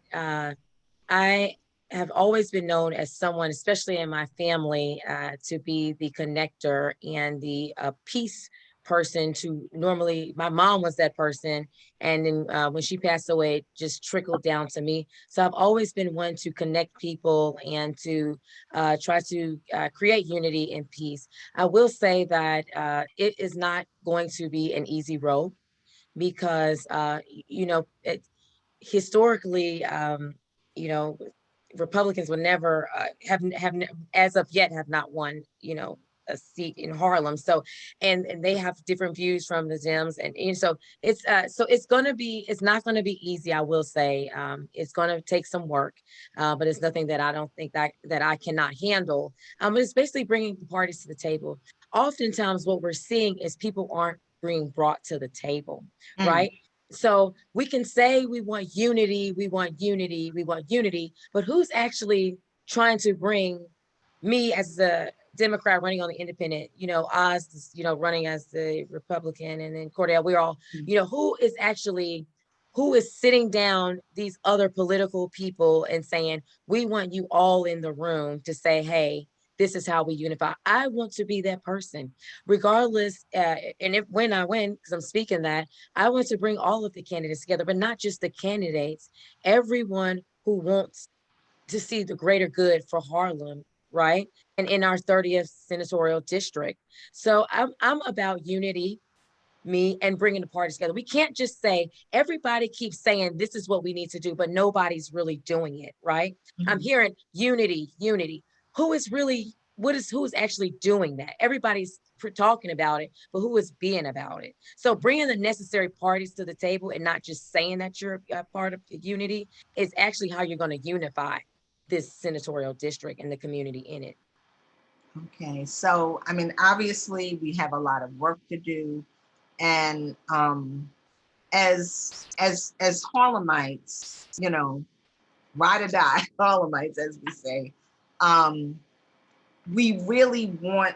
I have always been known as someone, especially in my family, to be the connector and the peace person. To normally, my mom was that person, and then when she passed away, it just trickled down to me. So I've always been one to connect people and to try to create unity and peace. I will say that it is not going to be an easy road because historically, you know, Republicans would never as of yet have not won, a seat in Harlem. So, and they have different views from the Dems, and so it's not going to be easy. I will say, it's going to take some work, but it's nothing that I don't think that I cannot handle. But it's basically bringing the parties to the table. Oftentimes, what we're seeing is people aren't being brought to the table, right? So we can say we want unity, we want unity, we want unity, but who's actually trying to bring me as the Democrat running on the independent, Oz, running as the Republican, and then Cordell, we're all, who is sitting down these other political people and saying, we want you all in the room to say, hey, this is how we unify. I want to be that person, regardless. When I win, because I'm speaking that, I want to bring all of the candidates together, but not just the candidates, everyone who wants to see the greater good for Harlem, right? And in our 30th senatorial district. So I'm about unity, me, and bringing the parties together. We can't just say, everybody keeps saying this is what we need to do, but nobody's really doing it, right? I'm hearing unity, unity. Who's actually doing that? Everybody's talking about it, but who is being about it? So bringing the necessary parties to the table and not just saying that you're a part of unity is actually how you're going to unify this senatorial district and the community in it. Okay, so I mean, obviously we have a lot of work to do, and as Harlemites, ride or die Harlemites, as we say, we really want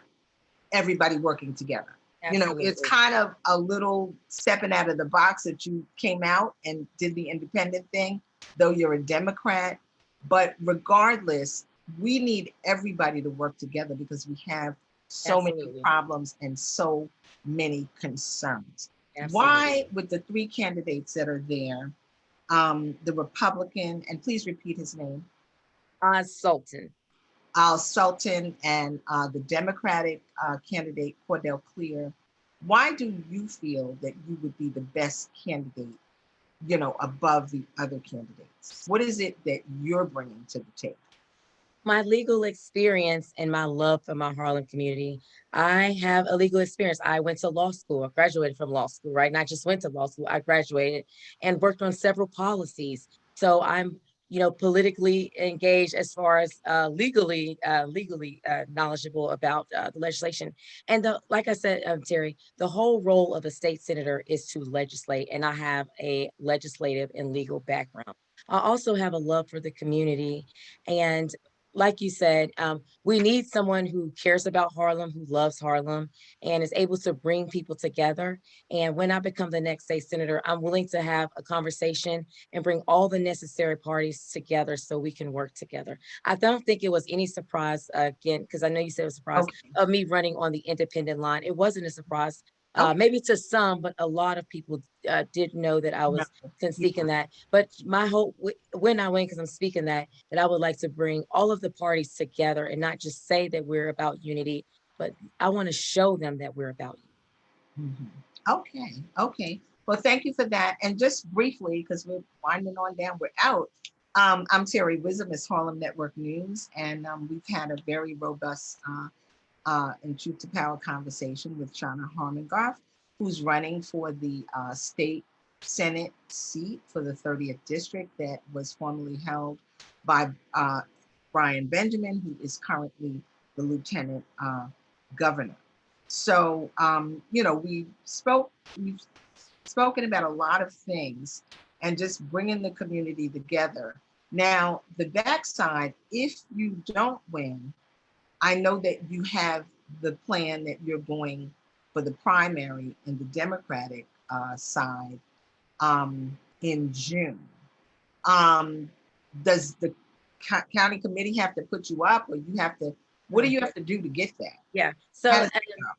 everybody working together. Absolutely. It's kind of a little stepping out of the box that you came out and did the independent thing, though you're a Democrat. But regardless, we need everybody to work together because we have so many problems and so many concerns. Absolutely. Why, with the three candidates that are there, the Republican, and please repeat his name. Sultan. Al Sultan, and the Democratic candidate, Cordell Clear, why do you feel that you would be the best candidate, above the other candidates? What is it that you're bringing to the table? My legal experience and my love for my Harlem community. I have a legal experience. I went to law school. I graduated from law school, right? Not just went to law school, I graduated and worked on several policies. So I'm, politically engaged as far as legally knowledgeable about the legislation. And like I said, Terry, the whole role of a state senator is to legislate, and I have a legislative and legal background. I also have a love for the community, and like you said, we need someone who cares about Harlem, who loves Harlem, and is able to bring people together. And when I become the next state senator, I'm willing to have a conversation and bring all the necessary parties together so we can work together. I don't think it was any surprise, again, because I know you said it was a surprise, of me running on the independent line. It wasn't a surprise. Maybe to some, but a lot of people did know that I was speaking that. But my hope, when I win, because I'm speaking that I would like to bring all of the parties together and not just say that we're about unity, but I want to show them that we're about unity. Okay. Well, thank you for that. And just briefly, because we're winding on down, we're out. I'm Terri Wisdom, it's Harlem Network News, and we've had a very robust and Truth to Power conversation with Shana Harmongoff, who's running for the state Senate seat for the 30th district that was formerly held by Brian Benjamin, who is currently the lieutenant governor. So, we've spoken about a lot of things and just bringing the community together. Now, the backside, if you don't win, I know that you have the plan that you're going for the primary in the Democratic side in June. Does the county committee have to put you up, or you have to, what do you have to do to get that? Yeah, so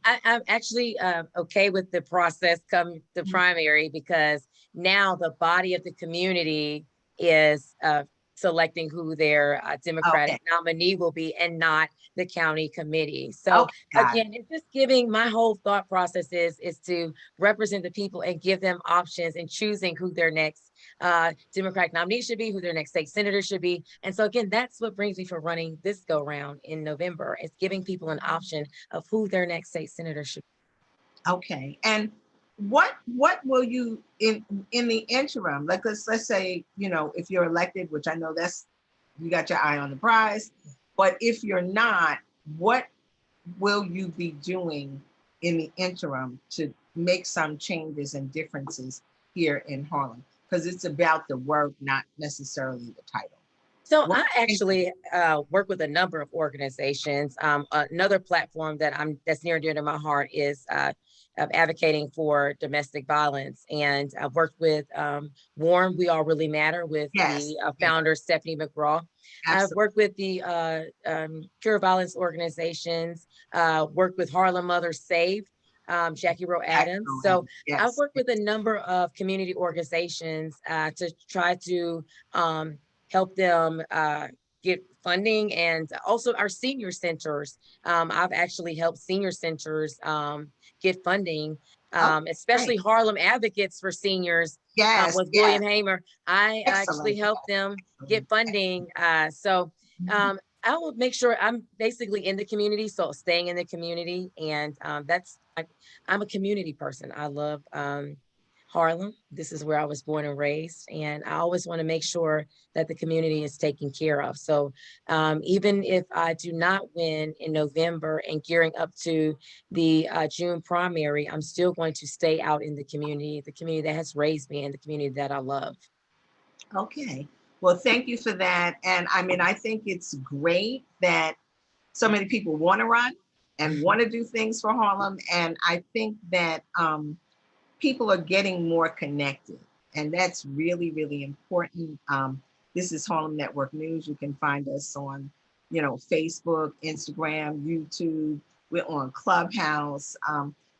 I'm actually okay with the process come the primary, because now the body of the community is selecting who their Democratic Okay. nominee will be, and not the county committee. So Okay. Got it. again, it's just giving, my whole thought process is to represent the people and give them options in choosing who their next Democratic nominee should be, who their next state senator should be. And so again, that's what brings me for running this go round in November. It's giving people an option of who their next state senator should be. Okay. And what will you in the interim, like let's say, you know, if you're elected, which I know that's, you got your eye on the prize, but if you're not, what will you be doing in the interim to make some changes and differences here in Harlem? Because it's about the work, not necessarily the title. So What- I actually work with a number of organizations. Another platform that's near and dear to my heart is of advocating for domestic violence. And I've worked with Warren, We All Really Matter, with Yes. the founder, Stephanie McGraw. I've Absolutely. worked with the Cure Violence organizations, worked with Harlem Mothers Save, Jackie Rowe Adams. So Yes. I've worked with a number of community organizations to try to help them get funding, and also our senior centers. I've actually helped senior centers get funding, especially Great. Harlem Advocates for Seniors Yes. with Yes. William Hamer. I actually Excellent. helped them get funding. So Mhm. I will make sure I'm basically in the community, so staying in the community. And I'm a community person. I love Harlem. This is where I was born and raised, and I always want to make sure that the community is taken care of. So even if I do not win in November and gearing up to the June primary, I'm still going to stay out in the community that has raised me, and the community that I love. Okay. Well, thank you for that. And I mean, I think it's great that so many people want to run and want to do things for Harlem. And I think that people are getting more connected. And that's really, really important. This is Harlem Network News. You can find us on, you know, Facebook, Instagram, YouTube. We're on Clubhouse,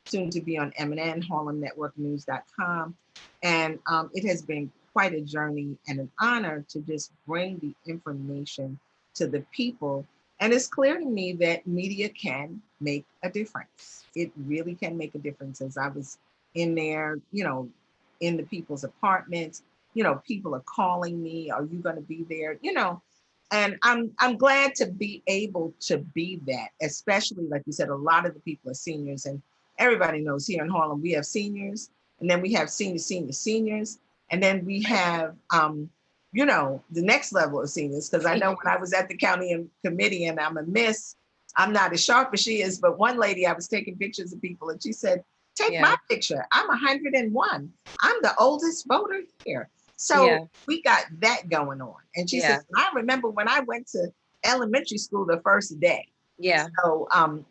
soon to be on MNN, harlemnetworknews.com. And it has been quite a journey and an honor to just bring the information to the people. And it's clear to me that media can make a difference. It really can make a difference. As I was in there, you know, in the people's apartments, you know, people are calling me, are you going to be there? You know, and I'm glad to be able to be that, especially like you said, a lot of the people are seniors, and everybody knows here in Harlem, we have seniors, and then we have seniors, and then we have, you know, the next level of seniors. Because I know when I was at the county committee, and I'm a miss, I'm not as sharp as she is, but one lady, I was taking pictures of people, and she said, take my picture. I'm 101. I'm the oldest voter here. So we got that going on. And she said, I remember when I went to elementary school the first day. Yeah. So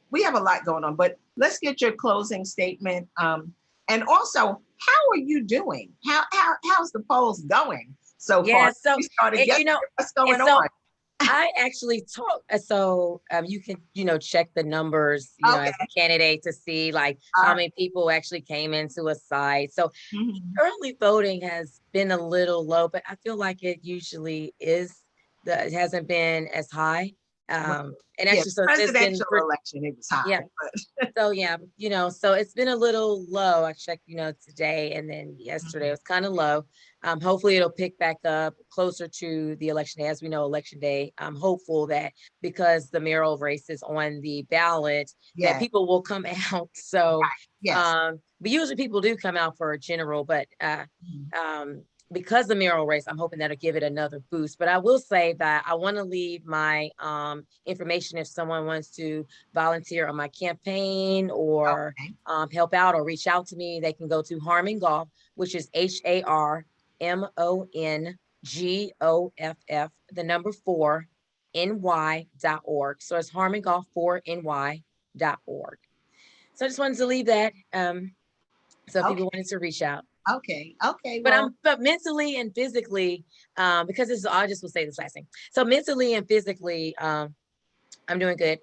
we have a lot going on, but let's get your closing statement. And also, how are you doing? How's the polls going so far? So we started yesterday. You know, what's going on? I actually talked, so you can, you know, check the numbers, you know, as a candidate to see like how many people actually came into a site. So early voting has been a little low, but I feel like it usually is, it hasn't been as high. And actually, so it's been election, it was high. Yeah. So you know, so it's been a little low. I checked, you know, today, and then yesterday it was kind of low. Hopefully it'll pick back up closer to the election day. As we know, election day, I'm hopeful that because the mayoral race is on the ballot, that people will come out. So, but usually people do come out for a general, but because the mayoral race, I'm hoping that'll give it another boost. But I will say that I want to leave my information if someone wants to volunteer on my campaign or help out or reach out to me. They can go to Harmongoff, which is HARMONGOFF, the number 4, ny.org. So it's Harmongoff4ny.org. So I just wanted to leave that. So if people wanted to reach out. Okay. But mentally and physically, because this is, I just will say this last thing. So mentally and physically, I'm doing good.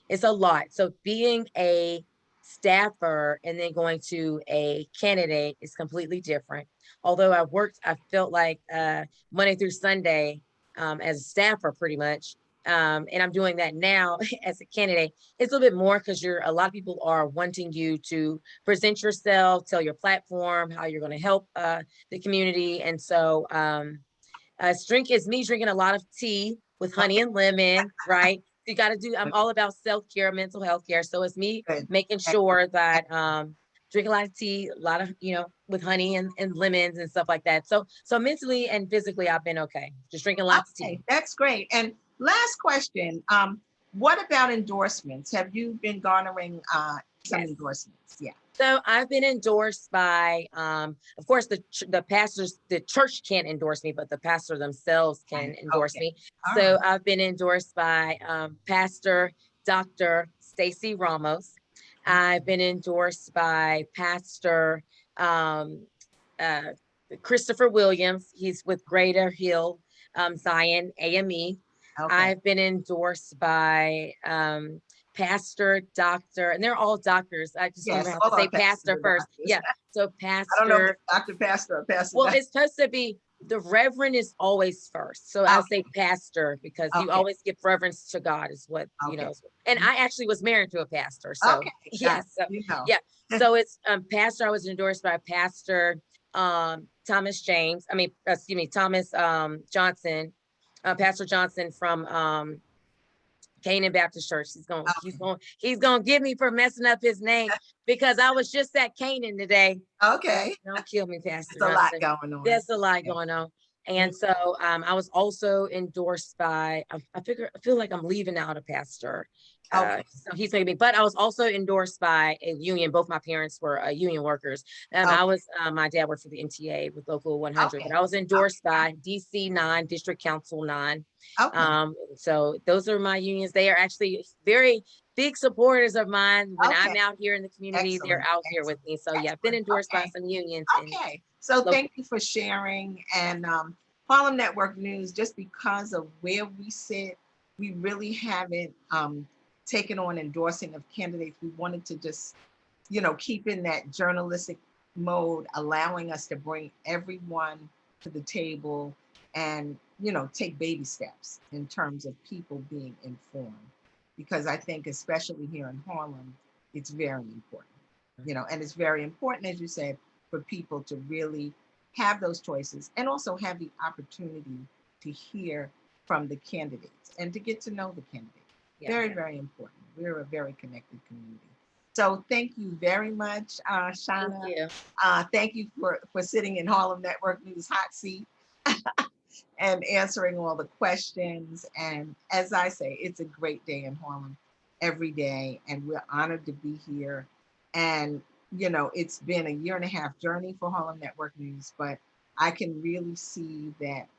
It's a lot. So being a staffer and then going to a candidate is completely different. Although I felt like Monday through Sunday as a staffer pretty much. And I'm doing that now as a candidate. It's a little bit more because a lot of people are wanting you to present yourself, tell your platform, how you're going to help the community. And so it's me drinking a lot of tea with honey and lemon, right? You got to I'm all about self-care, mental health care. So it's me Good. making sure that drink a lot of tea, a lot of, with honey and lemons and stuff like that. So mentally and physically, I've been okay. Just drinking lots of tea. That's great. And last question, what about endorsements? Have you been garnering some endorsements? Yeah. So I've been endorsed by, of course, the pastors. The church can't endorse me, but the pastor themselves can endorse me. So I've been endorsed by Pastor Dr. Stacy Ramos. I've been endorsed by Pastor Christopher Williams. He's with Greater Hill Zion AME. I've been endorsed by pastor, doctor, and they're all doctors. I just remember how to say pastor first. Yeah. So pastor. I don't know if it's doctor, pastor, or pastor. Well, it's supposed to be the reverend is always first. So I say pastor because you always give reverence to God is what, and I actually was married to a pastor. So yes. Yeah. So it's pastor. I was endorsed by Pastor Thomas Johnson, Pastor Johnson from Canaan Baptist Church. He's gonna get me for messing up his name because I was just at Canaan today. Okay. Don't kill me, Pastor. There's a lot going on. There's a lot going on. And so I was also endorsed by, I feel like I'm leaving out a pastor. So he's maybe, but I was also endorsed by a union. Both my parents were union workers. My dad worked for the MTA with Local 100, but I was endorsed by DC 9, District Council 9. So those are my unions. They are actually very big supporters of mine. When I'm out here in the community, they're out here with me. So yeah, I've been endorsed by some unions. So thank you for sharing. And Harlem Network News, just because of where we sit, we really haven't taken on endorsing of candidates. We wanted to just, keep in that journalistic mode, allowing us to bring everyone to the table and, take baby steps in terms of people being informed. Because I think, especially here in Harlem, it's very important, and it's very important, as you said, for people to really have those choices and also have the opportunity to hear from the candidates and to get to know the candidates. Very, very important. We're a very connected community. So thank you very much, Shana. Thank you. Thank you for sitting in Harlem Network News hot seat and answering all the questions. And as I say, it's a great day in Harlem every day, and we're honored to be here. And it's been a 1.5-year journey for Harlem Network News, but I can really see that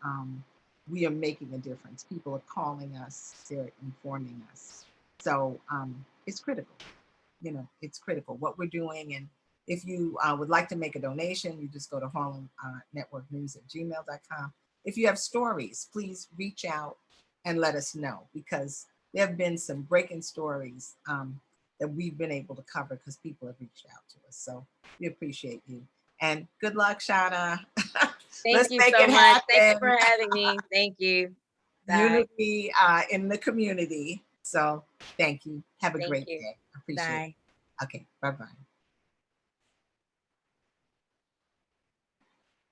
we are making a difference. People are calling us, they're informing us. So it's critical. It's critical what we're doing. And if you would like to make a donation, you just go to harlemnetworknews@gmail.com. If you have stories, please reach out and let us know, because there have been some breaking stories that we've been able to cover because people have reached out to us. So we appreciate you. And good luck, Shana. Thank you so much. Thank you for having me. Thank you. Unity in the community. So thank you. Have a great day. Appreciate it. Okay. Bye-bye.